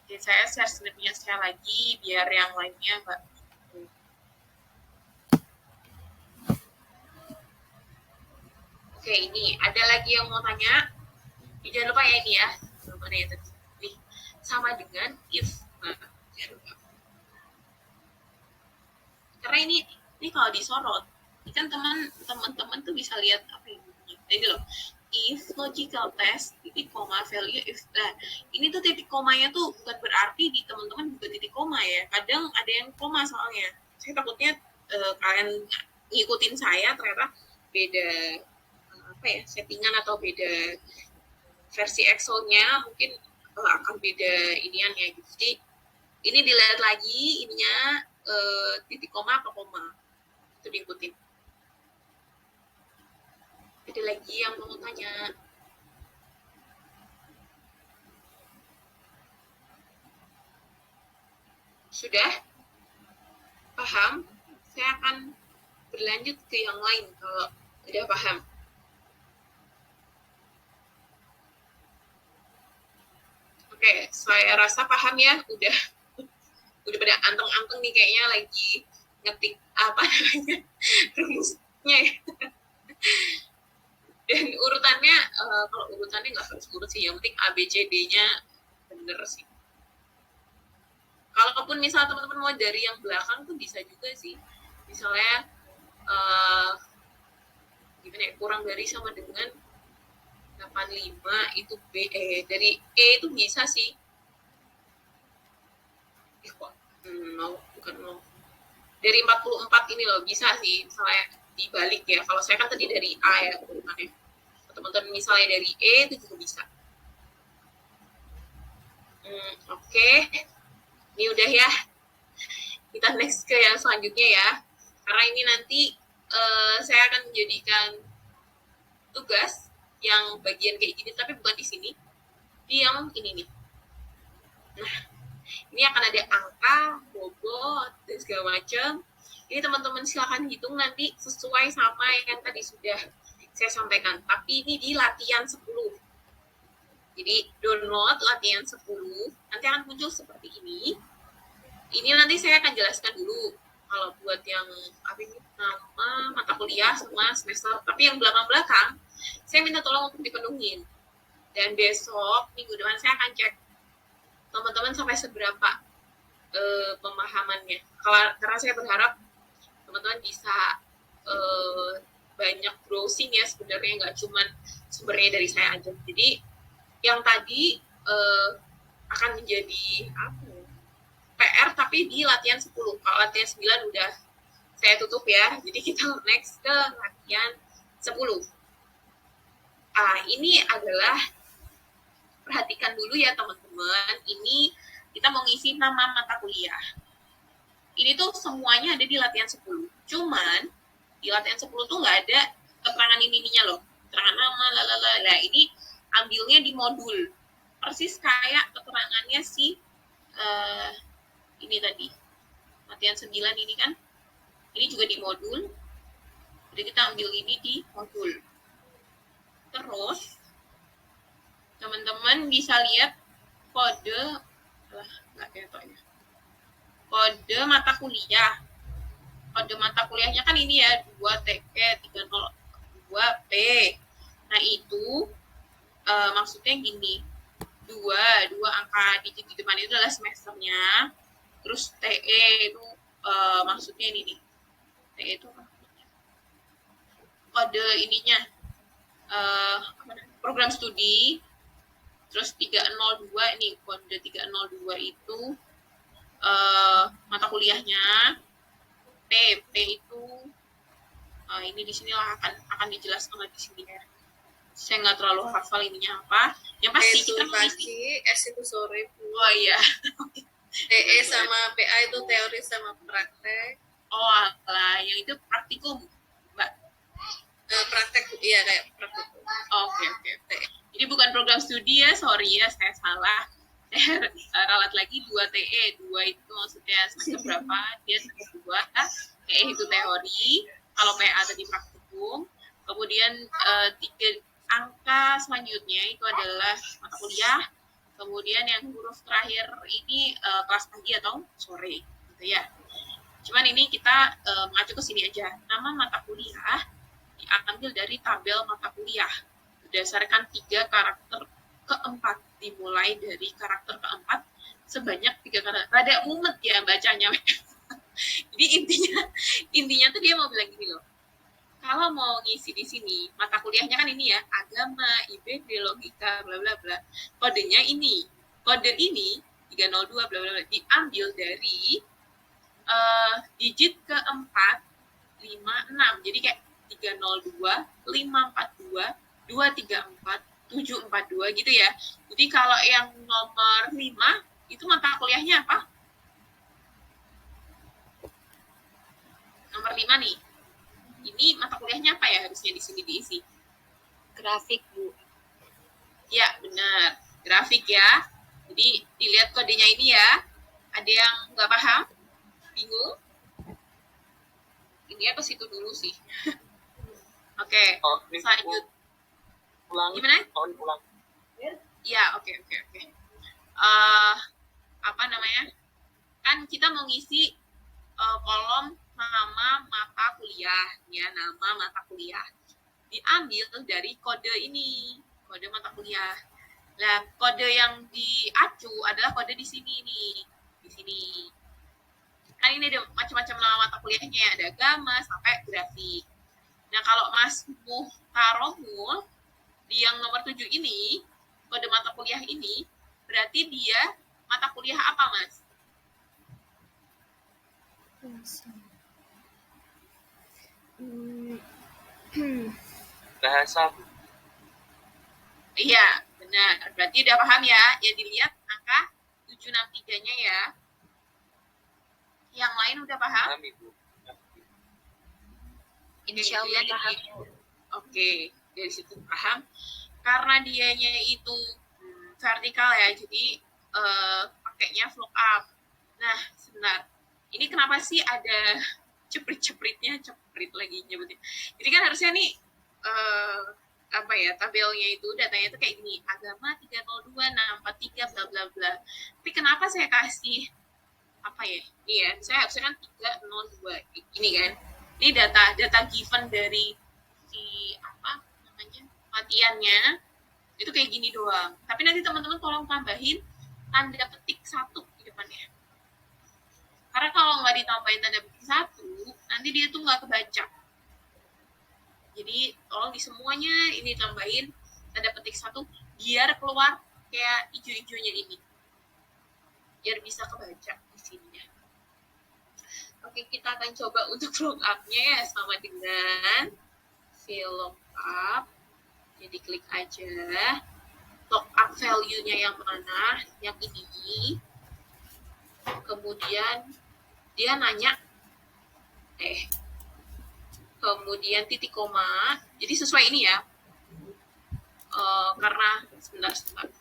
ya, saya share snapnya sekali lagi biar yang lainnya nggak. Oke, ini ada lagi yang mau tanya. Jangan lupa ya ini ya. Mana ya tadi? Nih, sama dengan if. Nah, jangan lupa. Karena ini kalau disorot, ini kan teman-teman tuh bisa lihat apa yang bunyinya. Jadi loh, if logical test titik koma value if. Nah, ini tuh titik komanya tuh bukan berarti di teman-teman juga titik koma ya. Kadang ada yang koma soalnya. Saya takutnya kalian ngikutin saya ternyata beda apa ya settingan atau beda versi Excel-nya mungkin akan beda iniannya gitu. Jadi ini dilihat lagi ininya titik koma apa koma itu diikutin. Ada lagi yang mau tanya? Sudah? Paham? Saya akan berlanjut ke yang lain kalau udah paham. Oke, saya rasa paham ya. Udah pada anteng-anteng nih kayaknya lagi ngetik apa namanya rumusnya ya. Dan urutannya kalau urutannya nggak harus urut sih, yang penting ABCD-nya bener sih. Kalaupun misal teman-teman mau dari yang belakang tuh bisa juga sih. Misalnya gimana ya, kurang dari sama dengan 85 itu B, dari E itu bisa sih. Kok bukan mau. Dari 44 ini loh bisa sih, misalnya dibalik ya. Kalau saya kan tadi dari A ya urutannya. Teman-teman misalnya dari E itu juga bisa. Oke. Ini udah ya. Kita next ke yang selanjutnya ya. Karena ini nanti saya akan menjadikan tugas yang bagian kayak gini, tapi bukan di sini. Di yang ini nih. Nah, ini akan ada angka, bobot, dan segala macam. Ini teman-teman silakan hitung nanti sesuai sama yang tadi sudah saya sampaikan. Tapi ini di latihan 10. Jadi download latihan 10. Nanti akan muncul seperti ini. Ini nanti saya akan jelaskan dulu. Kalau buat yang apa ini nama mata kuliah semua semester. Tapi yang belakang-belakang, saya minta tolong untuk dipenuhin. Dan besok minggu depan saya akan cek teman-teman sampai seberapa pemahamannya. Karena saya berharap teman-teman bisa banyak browsing ya sebenarnya, nggak cuma sumbernya dari saya aja. Jadi yang tadi akan menjadi PR tapi di latihan 10. Kalau latihan 9 udah saya tutup ya. Jadi kita next ke latihan 10. Ini adalah, perhatikan dulu ya teman-teman, ini kita mau ngisi nama mata kuliah. Ini tuh semuanya ada di latihan 10. Cuman di latihan 10 tuh nggak ada keterangan ininya loh. Keterangan nama, lalala. Nah, ini ambilnya di modul. Persis kayak keterangannya si ini tadi. Latihan 9 ini kan. Ini juga di modul. Jadi kita ambil ini di modul. Terus teman-teman bisa lihat kode kode mata kuliah. Kode mata kuliahnya kan ini ya 2TK 302P. Nah itu maksudnya gini, dua angka digit di depan itu adalah semesternya. Terus TE itu maksudnya ini nih, TE itu kode ininya program studi. Terus 302 ini kode 302 itu mata kuliahnya. P itu ini di sinilah akan dijelaskan di sini ya. Saya nggak terlalu hafal ininya apa. Yang pasti itu kita pagi, S itu sore. Oh iya. TE sama PA itu teori sama praktek. Oh alah, yang itu praktikum, Mbak. praktek, iya kayak praktek. Oke. Jadi bukan program studi ya, sorry ya, saya salah. Saya ralat lagi 2 TE. 2 itu maksudnya semester berapa? Dia semester 2. TE itu teori. Kalau PA tadi praktikum. Kemudian 3 angka selanjutnya itu adalah mata kuliah. Kemudian yang huruf terakhir ini kelas pagi atau sore, gitu ya. Cuman ini kita mengacu ke sini aja. Nama mata kuliah diambil dari tabel mata kuliah berdasarkan 3 karakter keempat, dimulai dari karakter keempat sebanyak 3 karakter. Rada mumet ya bacanya. Jadi intinya tuh dia mau bilang gini loh. Kalau mau ngisi di sini, mata kuliahnya kan ini ya, agama, IPB, logika, bla bla bla. Kodenya ini. Kode ini 302 bla bla bla diambil dari digit keempat 56. Jadi kayak 302, 542, 234, 742 gitu ya. Jadi kalau yang nomor 5 itu mata kuliahnya apa? Nomor 5 nih. Ini mata kuliahnya apa ya harusnya di sini diisi? Grafik, Bu. Ya, benar. Grafik ya. Jadi dilihat kodenya ini ya. Ada yang nggak paham? Bingung? Ini apa situ dulu sih? Oke. Selanjut. Ulang. Gimana? Ulang. Ya, oke. Apa namanya? Kan kita mau ngisi kolom nama mata kuliah, ya, nama mata kuliah. Diambil dari kode ini, kode mata kuliah. Nah, kode yang diacu adalah kode di sini nih, di sini. Kan ini ada macam-macam nama mata kuliahnya, ada agama sampai grafik. Nah, kalau Mas Muhtaromul di yang nomor 7 ini, kode mata kuliah ini, berarti dia mata kuliah apa, Mas? Bahasa. Iya, benar. Berarti udah paham ya? Ya dilihat angka 763-nya ya. Yang lain udah paham? Paham, Ibu. Insya Allah Jadi, paham. Oke, dari situ paham. Karena dianya itu vertikal ya, jadi pakainya flow up. Nah, sebentar. Ini kenapa sih ada ceprit-cepritnya, ceprit lagi nyebutnya. Jadi kan harusnya nih apa ya, tabelnya itu datanya itu kayak gini, agama 302 643 bla bla bla. Tapi kenapa saya kasih apa ya? Ini ya, saya harusnya kan 302 ini kan. Ini data given dari si apa namanya? Matiannya itu kayak gini doang. Tapi nanti teman-teman tolong tambahin tanda petik 1 di depannya. Karena kalau nggak ditambahin tanda petik 1, nanti dia tuh nggak kebaca. Jadi tolong di semuanya ini tambahin tanda petik 1 biar keluar kayak hijau-hijaunya ini. Biar bisa kebaca di sini. Oke, kita akan coba untuk lookup-nya ya sama dengan VLOOKUP. Jadi klik aja lookup value-nya yang mana, yang ini. Kemudian dia nanya kemudian titik koma, jadi sesuai ini ya, karena sebentar.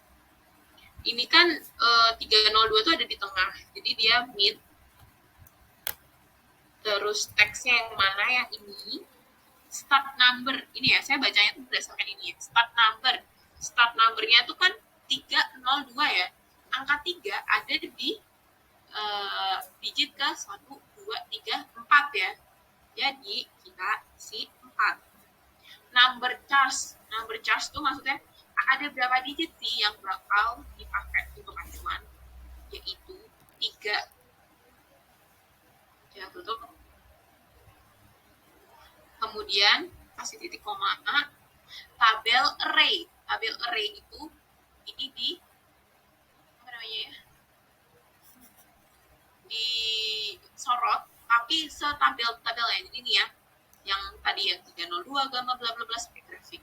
Ini kan 302 itu ada di tengah, jadi dia mid. Terus teksnya yang mana, yang ini. Start number, ini ya, saya bacanya itu berdasarkan ini ya. Start numbernya itu kan 302 ya. Angka 3 ada di digit ke 1, 2, 3, 4 ya. Jadi kita isi 4. Number charge itu maksudnya ada berapa digit sih yang bakal dipakai untuk acuan, yaitu 3. Ya, tutup. Kemudian kasih titik koma A, tabel array itu ini di apa namanya ya, di sorot tapi setabel-tabelnya. Jadi ini ya, yang tadi ya 302 gamma bla bla bla sampai grafik.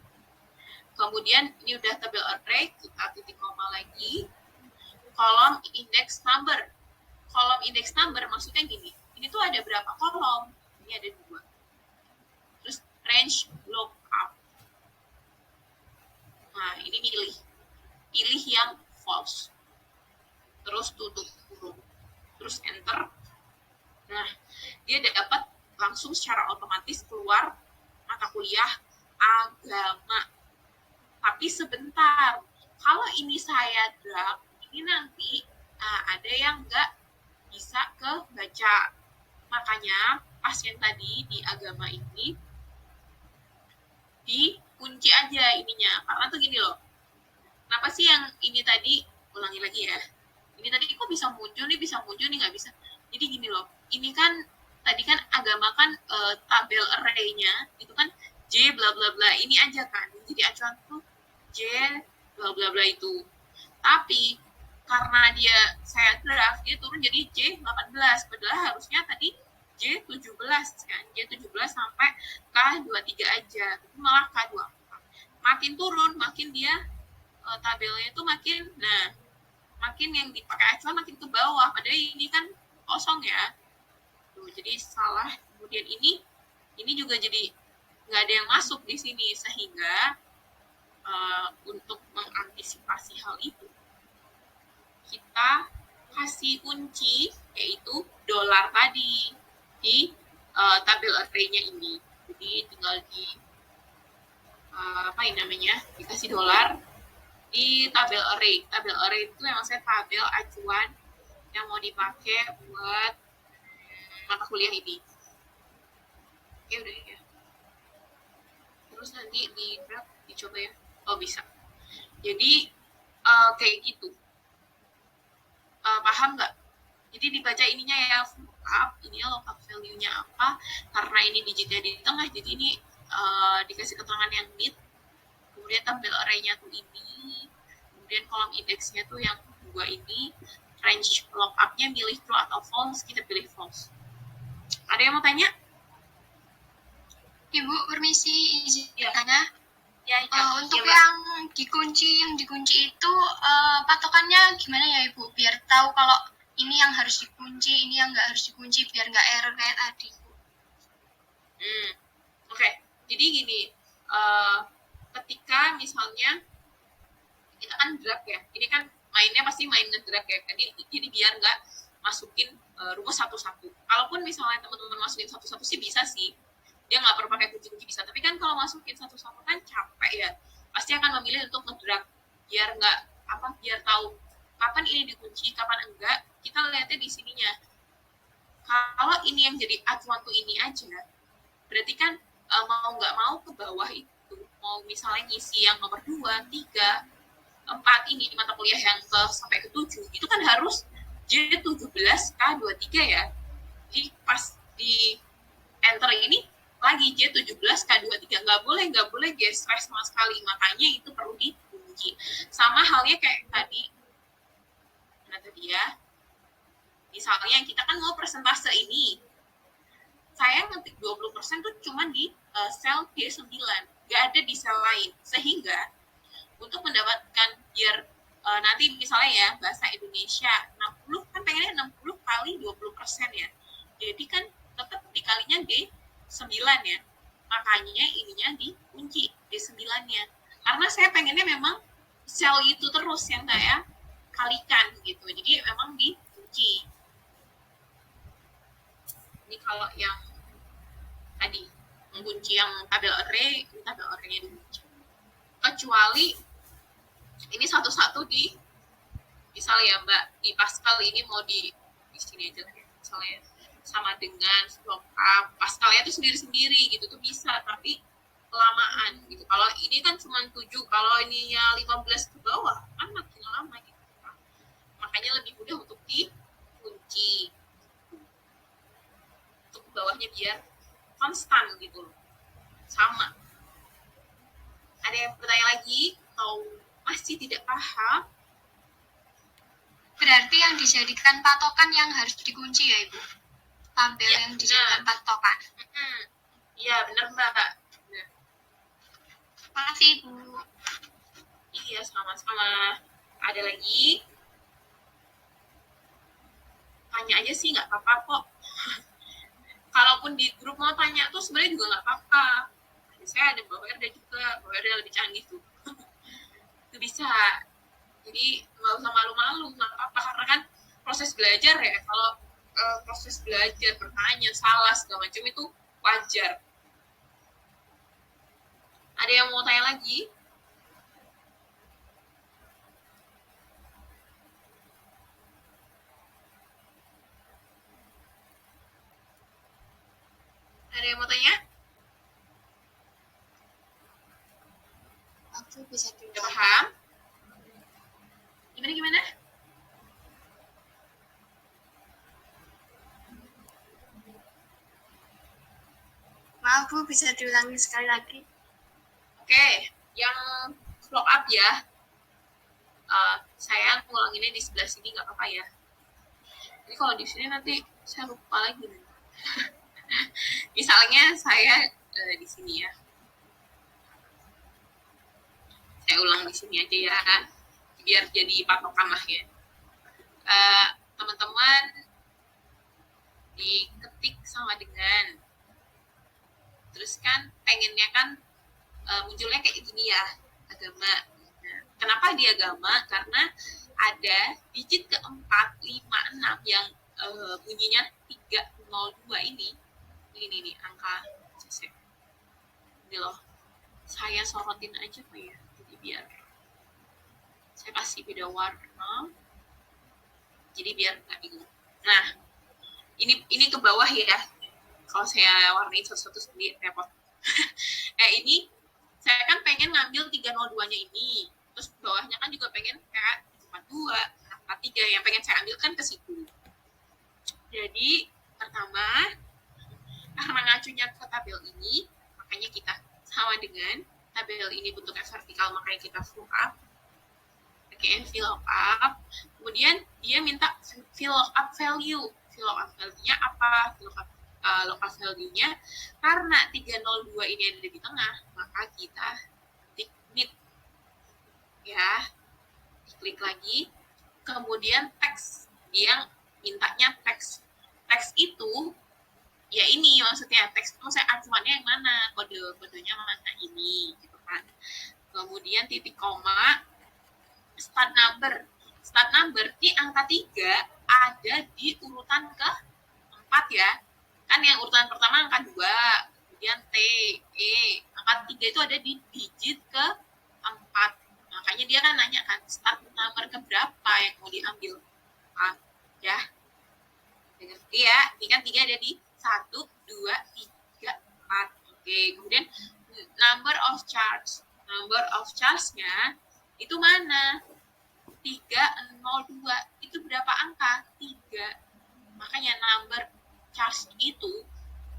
Kemudian ini udah tabel array, kita titik koma lagi, kolom index number. Kolom index number maksudnya gini, ini tuh ada berapa kolom? Ini ada 2. Terus range lookup. Nah, ini pilih yang false, terus tutup kurung, terus enter. Nah, dia dapat langsung secara otomatis keluar mata kuliah agama. Tapi sebentar, kalau ini saya drag, ini nanti ada yang nggak bisa kebaca. Makanya pasien tadi di agama ini dikunci aja ininya. Karena tuh gini loh, kenapa sih yang ini tadi, ulangi lagi ya, ini tadi kok bisa muncul nih nggak bisa. Jadi gini loh, ini kan tadi kan agama kan tabel array-nya itu kan J bla bla bla, ini aja kan, jadi acuan tuh J bla bla bla itu. Tapi karena saya draft, dia turun jadi J18, padahal harusnya tadi J17 kan, J17 sampai K23 aja, tapi malah K24. Makin turun, makin dia tabelnya itu makin yang dipakai acuan makin ke bawah, padahal ini kan kosong ya. Tuh, jadi salah. Kemudian ini juga jadi nggak ada yang masuk di sini, sehingga untuk mengantisipasi hal itu, kita kasih kunci yaitu dolar tadi di tabel array-nya ini. Jadi tinggal dikasih dolar di tabel array. Tabel array itu yang saya tabel acuan yang mau dipakai buat mata kuliah ini. Oke, udah ya. Terus nanti dicoba ya. Oh, bisa. Jadi kayak gitu. Paham nggak? Jadi dibaca ininya ya, lookup, ininya lookup value-nya apa, karena ini digitnya di tengah, jadi ini dikasih keterangan yang mid, kemudian tabel array-nya tuh ini, kemudian kolom indeksnya tuh yang 2 ini, range lookup-nya milih true atau false, kita pilih false. Ada yang mau tanya? Ibu, permisi, izin Ya. tanya. Ya, Untuk ya, yang dikunci itu patokannya gimana ya Ibu? Biar tahu kalau ini yang harus dikunci, ini yang nggak harus dikunci, biar nggak error kayak tadi. Oke. Jadi gini, ketika misalnya kita kan drag ya, ini kan mainnya pasti main ngedrag ya, jadi biar nggak masukin rumus satu-satu. Kalaupun misalnya teman-teman masukin satu-satu sih bisa sih, dia nggak perlu pakai kunci-kunci bisa, tapi kan kalau masukin satu-satu kan capek ya, pasti akan memilih untuk ngedrag biar tahu kapan ini dikunci, kapan enggak. Kita lihatnya di sininya. Kalau ini yang jadi acuan tuh ini aja, berarti kan mau nggak mau ke bawah itu, mau misalnya ngisi yang nomor 2, 3, 4 ini di mata kuliah yang sampai ke 7, itu kan harus J17 K23 ya. Jadi pas di enter ini lagi J17 K23, nggak boleh gesrek sama sekali, makanya itu perlu dikunci. Sama halnya kayak tadi, ya, misalnya kita kan mau persentase ini, saya ngetik 20% tuh cuma di sel D9, nggak ada di sel lain, sehingga untuk mendapatkan biar nanti misalnya ya bahasa Indonesia 60, kan pengennya 60 kali 20% ya, jadi kan tetap dikalinya D9 ya, makanya ininya dikunci D9-nya, karena saya pengennya memang sel itu terus yang saya kalikan gitu, jadi memang dikunci. Ini kalau yang tadi mengunci yang tabel array-nya dikunci, kecuali ini satu-satu di misalnya Mbak di Pascal ini mau di sini aja lah ya, misalnya sama dengan lookup Pascalnya itu sendiri-sendiri gitu tuh bisa, tapi kelamaan gitu. Kalau ini kan cuma 7, kalau ininya 15 ke bawah kan makin lama gitu. Makanya lebih mudah untuk dikunci. Untuk bawahnya biar konstan gitu loh. Sama. Ada yang bertanya lagi atau masih tidak paham? Berarti yang dijadikan patokan yang harus dikunci ya Ibu? Tabel Ya, yang dijadikan patokan. Iya, benar Mbak. Nah. Makasih Ibu. Iya, sama-sama. Ada lagi? Tanya aja sih, nggak apa-apa kok. Kalaupun di grup mau tanya tuh sebenarnya juga nggak apa-apa. Biasanya ada Bawerda juga, Bawerda lebih canggih tuh. Itu bisa. Jadi nggak usah malu-malu, nggak apa-apa, karena kan proses belajar ya. Kalau proses belajar, bertanya, salah, segala macam itu wajar. Ada yang mau tanya lagi? Ada yang mau tanya? Aku bisa Udah diulang. paham? Gimana? Maaf Bu, bisa diulangi sekali lagi. Oke, yang follow up ya. Saya ngulanginnya di sebelah sini, nggak apa-apa ya. Jadi kalau di sini nanti saya lupa lagi. Misalnya saya di sini ya. Saya ulang di sini aja ya, biar jadi patokan lah ya. Teman-teman diketik sama dengan, terus kan pengennya kan munculnya kayak gini ya, agama. Nah, kenapa di agama? Karena ada digit keempat, 5, 6 yang bunyinya 302 ini angka CC. Ini loh, saya sorotin aja Pak ya, jadi biar saya kasih beda warna, jadi biar nggak bingung. Nah, ini ke bawah ya, kalau saya warnain satu-satu sendiri repot. Ini saya kan pengen ngambil 302-nya ini, terus bawahnya kan juga pengen kayak 42, 43, yang pengen saya ambil kan ke situ. Jadi pertama, karena ngacunya ke tabel ini, makanya kita sama dengan tabel ini bentuknya vertikal, makanya kita VLOOKUP. Pakai VLOOKUP. Kemudian dia minta VLOOKUP value. VLOOKUP value-nya apa? VLOOKUP local value-nya, karena 302 ini ada di tengah, maka kita klik mid. Ya, klik lagi. Kemudian teks, dia mintanya teks. Teks itu ya ini maksudnya, teks itu saya acuannya yang mana, kodenya mana ini gitu kan. Kemudian titik koma, start number di angka 3 ada di urutan ke 4 ya, kan yang urutan pertama angka 2, kemudian T, E, angka 3 itu ada di digit ke 4, makanya dia kan nanya kan start number ke berapa yang mau diambil. Ya ngerti ya, ini kan 3 ada di 1, 2, 3, 4. Oke, kemudian number of charge-nya itu mana? 302, itu berapa angka? 3. Makanya number charge itu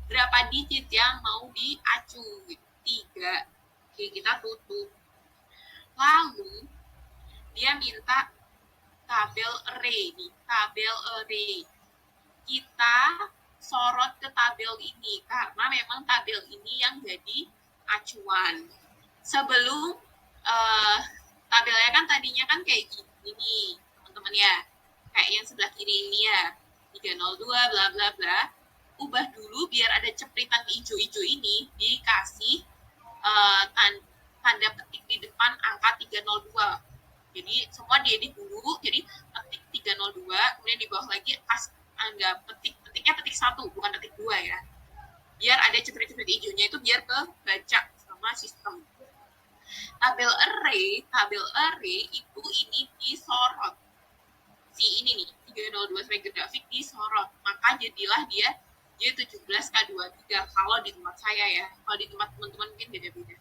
berapa digit yang mau diacu? 3. Oke, kita tutup. Lalu dia minta tabel array nih, tabel array. Kita sorot ke tabel ini karena memang tabel ini yang jadi acuan. Sebelum tabelnya kan tadinya kan kayak gini teman-teman ya, kayak yang sebelah kiri ini ya, 302 bla bla bla. Ubah dulu biar ada cepritan hijau-hijau ini, dikasih tanda petik di depan angka 302. Jadi semua diedit dulu, jadi petik 302, kemudian di bawah lagi petiknya petik 1, bukan petik 2 ya. Biar ada ceprit-ceprit hijaunya itu biar kebaca sama sistem. Tabel array itu ini disorot. Si ini nih, 302 sebagai grafik disorot. Maka jadilah dia 17K23 kalau di tempat saya ya. Kalau di tempat teman-teman mungkin beda-beda.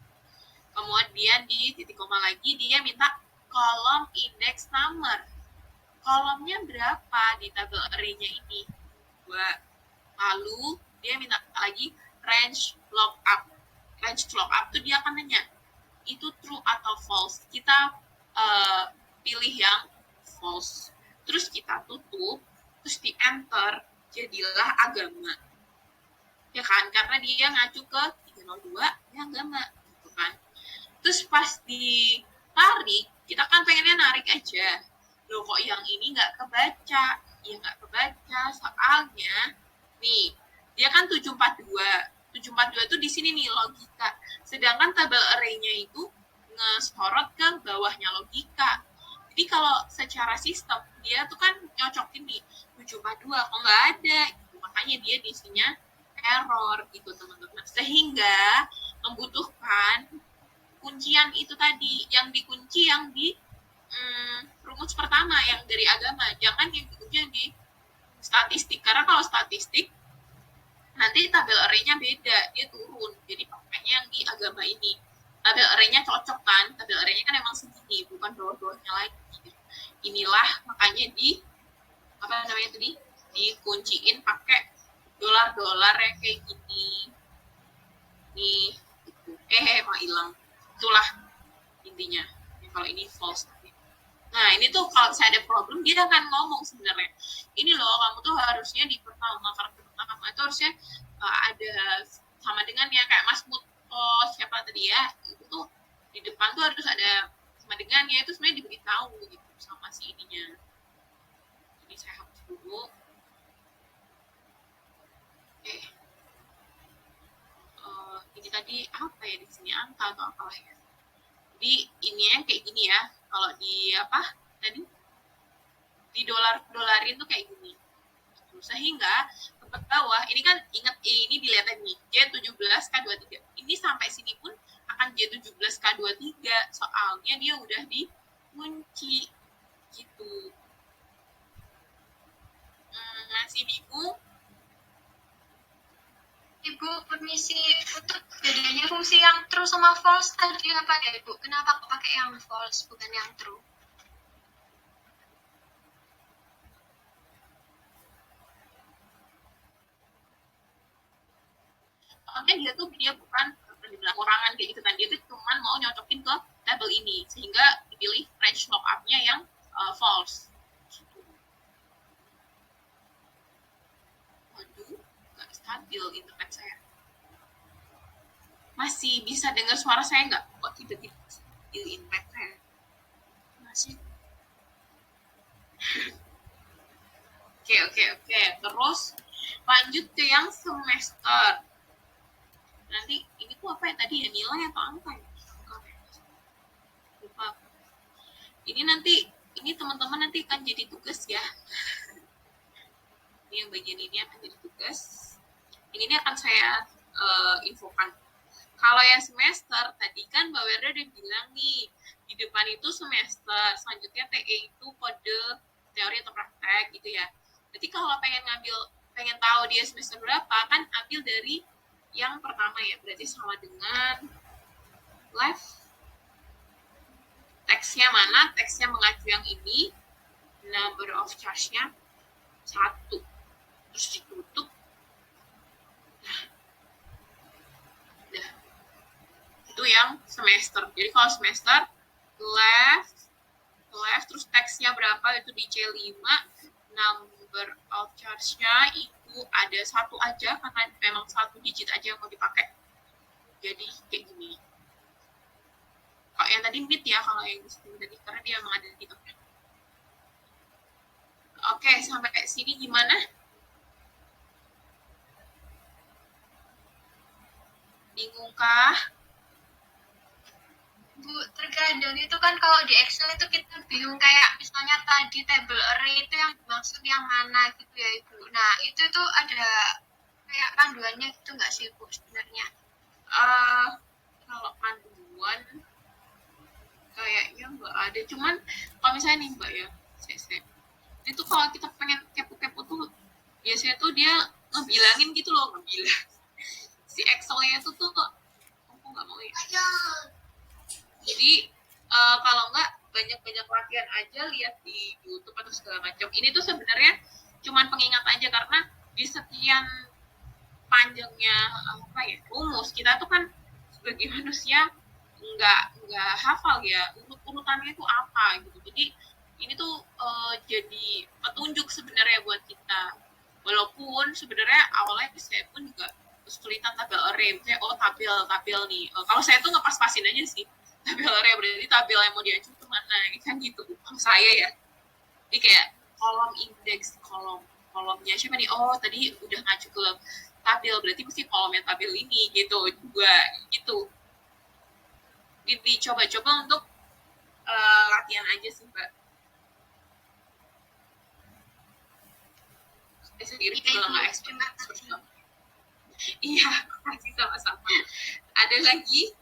Kemudian di titik koma lagi dia minta kolom index number. Kolomnya berapa di tabel array-nya ini? 2. Lalu dia minta lagi range lookup. Range lookup itu dia akan nanya, itu true atau false. Kita pilih yang false. Terus kita tutup, terus di enter, jadilah agama. Ya kan? Karena dia ngacu ke 302, ya agama. Gitu kan? Terus pas ditarik, kita kan pengennya narik aja. Loh kok yang ini nggak kebaca? Ya nggak kebaca, soalnya nih, dia kan 742. 742 itu di sini nih logika. Sedangkan tabel array-nya itu ngesorot ke bawahnya logika. Jadi kalau secara sistem dia tuh kan nyocokin di 742 kok nggak ada gitu. Makanya dia diisinya error gitu teman-teman. Sehingga membutuhkan kuncian itu tadi yang dikunci yang di rumus pertama yang dari agama. Jangan yang dikunci yang di statistik. Karena kalau statistik nanti tabel array-nya beda, dia turun. Jadi pakainya yang di agama ini. Tabel array-nya cocok kan? Tabel array-nya kan emang segini, bukan bawah-bawahnya lagi. Inilah makanya apa namanya tadi? Dikunciin pakai dolar-dolar yang kayak gini. Nih, gitu. Mah hilang. Itulah intinya. Ya, kalau ini false. Nah, ini tuh kalau saya ada problem, dia akan ngomong sebenarnya. Ini loh, kamu tuh harusnya di pertama, karakter pertama itu harusnya ada sama dengan ya, kayak Mas Muto, siapa tadi ya, itu tuh di depan tuh harus ada sama dengan ya, itu sebenarnya diberitahu gitu sama si ininya. Jadi saya hapus dulu. Oke. Ini tadi apa ya di sini, angka atau apalah ya. Jadi ini yang kayak gini ya. Kalau di apa tadi di dolarin tuh kayak gini. Sehingga ke bawah ini kan ingat ini dilihat nih J17K23. Ini sampai sini pun akan J17K23 soalnya dia udah dikunci gitu. Masih bingung? Ibu, permisi, untuk bedanya fungsi yang true sama false tadi apa ya Ibu? Kenapa kok pakai yang false bukan yang true? Soalnya dia bukan dibilang kurangan kayak gitu kan, dia tuh cuma mau nyocokin ke tabel ini sehingga dipilih range lookup-nya yang false. Waduh, nggak stabil internet saya. Masih bisa dengar suara saya nggak? Kok tiba-tiba stabil internet saya? Masih. Oke. Terus lanjut ke yang semester. Nanti ini tuh apa ya tadi ya, nilai atau angka ya? Lupa. Ini teman-teman nanti akan jadi tugas ya. Ini yang bagian ini akan jadi tugas. Ini akan saya infokan. Kalau yang semester, tadi kan Mbak Werda udah bilang nih, di depan itu semester, selanjutnya TE itu kode teori atau praktek gitu ya. Jadi kalau pengen tahu dia semester berapa, kan ambil dari yang pertama ya, berarti sama dengan left. Teksnya mana? Teksnya mengacu yang ini, number of charge-nya 1. Terus ditutup. Nah, itu yang semester. Jadi kalau semester left terus teksnya berapa itu di C5, number of charge-nya itu ada 1 aja karena memang 1 digit aja yang mau dipakai. Jadi kayak gini. Kalau yang tadi mid ya, kalau yang di tadi karena dia memang ada di tengah. Oke, sampai kayak sini gimana? Bingungkah? Bu, terkadang itu kan kalau di Excel itu kita bingung kayak misalnya tadi table array itu yang dimaksud yang mana gitu ya Ibu. Nah, itu tuh ada kayak panduannya gitu nggak sih Bu sebenarnya? Kalau panduan kayaknya nggak ada. Cuman kalau misalnya nih Mbak ya, itu kalau kita pengen kepo-kepo tuh biasanya tuh dia ngebilangin gitu loh, si Excel-nya tuh aku nggak mau ya. Jadi kalau nggak banyak-banyak latihan aja, lihat di YouTube atau segala macam. Ini tuh sebenarnya cuman pengingat aja karena di sekian panjangnya rumus kita tuh kan sebagai manusia nggak hafal ya urutannya itu apa gitu. Jadi ini tuh jadi petunjuk sebenarnya buat kita. Walaupun sebenarnya awalnya saya pun juga kesulitan tabel array. Misalnya tabel nih. Kalau saya tuh ngepas-pasin aja sih. Tabel array berarti tabel yang mau diacu kemana kan gitu. Kalau saya ya. Jadi kayak kolom indeks, kolomnya siapa nih? Oh, tadi udah ngacu ke stabil, berarti mesti kolom yang stabil ini gitu juga gitu. Dicoba-coba untuk latihan aja sih Mbak. Saya sendiri juga nggak expert. Iya, kasih sama-sama. Ada lagi?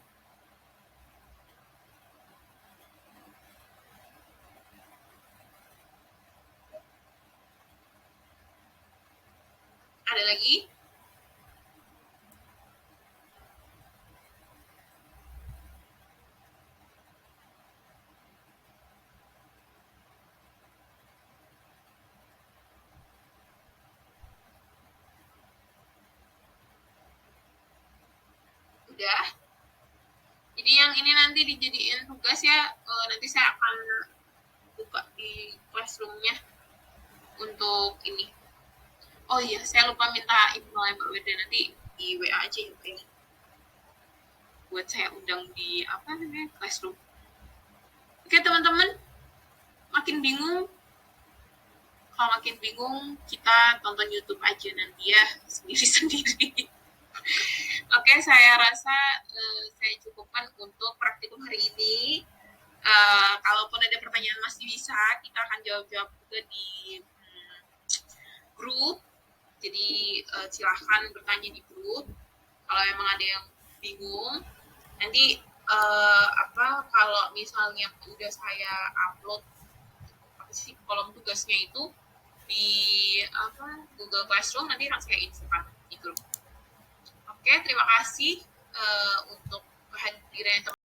Ada lagi? Udah. Jadi yang ini nanti dijadiin tugas ya, nanti saya akan buka di classroom-nya untuk ini. Oh iya, saya lupa minta email Mbak Weda, nanti di WA aja ya. Buat saya undang di classroom. Oke teman-teman, makin bingung? Kalau makin bingung, kita tonton YouTube aja nanti ya, sendiri-sendiri. Oke, saya rasa saya cukupkan untuk praktikum hari ini. Kalaupun ada pertanyaan masih bisa, kita akan jawab-jawab juga di grup. Jadi silahkan bertanya di grup. Kalau memang ada yang bingung, nanti kalau misalnya udah saya upload kolom tugasnya itu di Google Classroom, nanti akan saya infokan di grup. Oke, terima kasih untuk kehadiran teman-teman.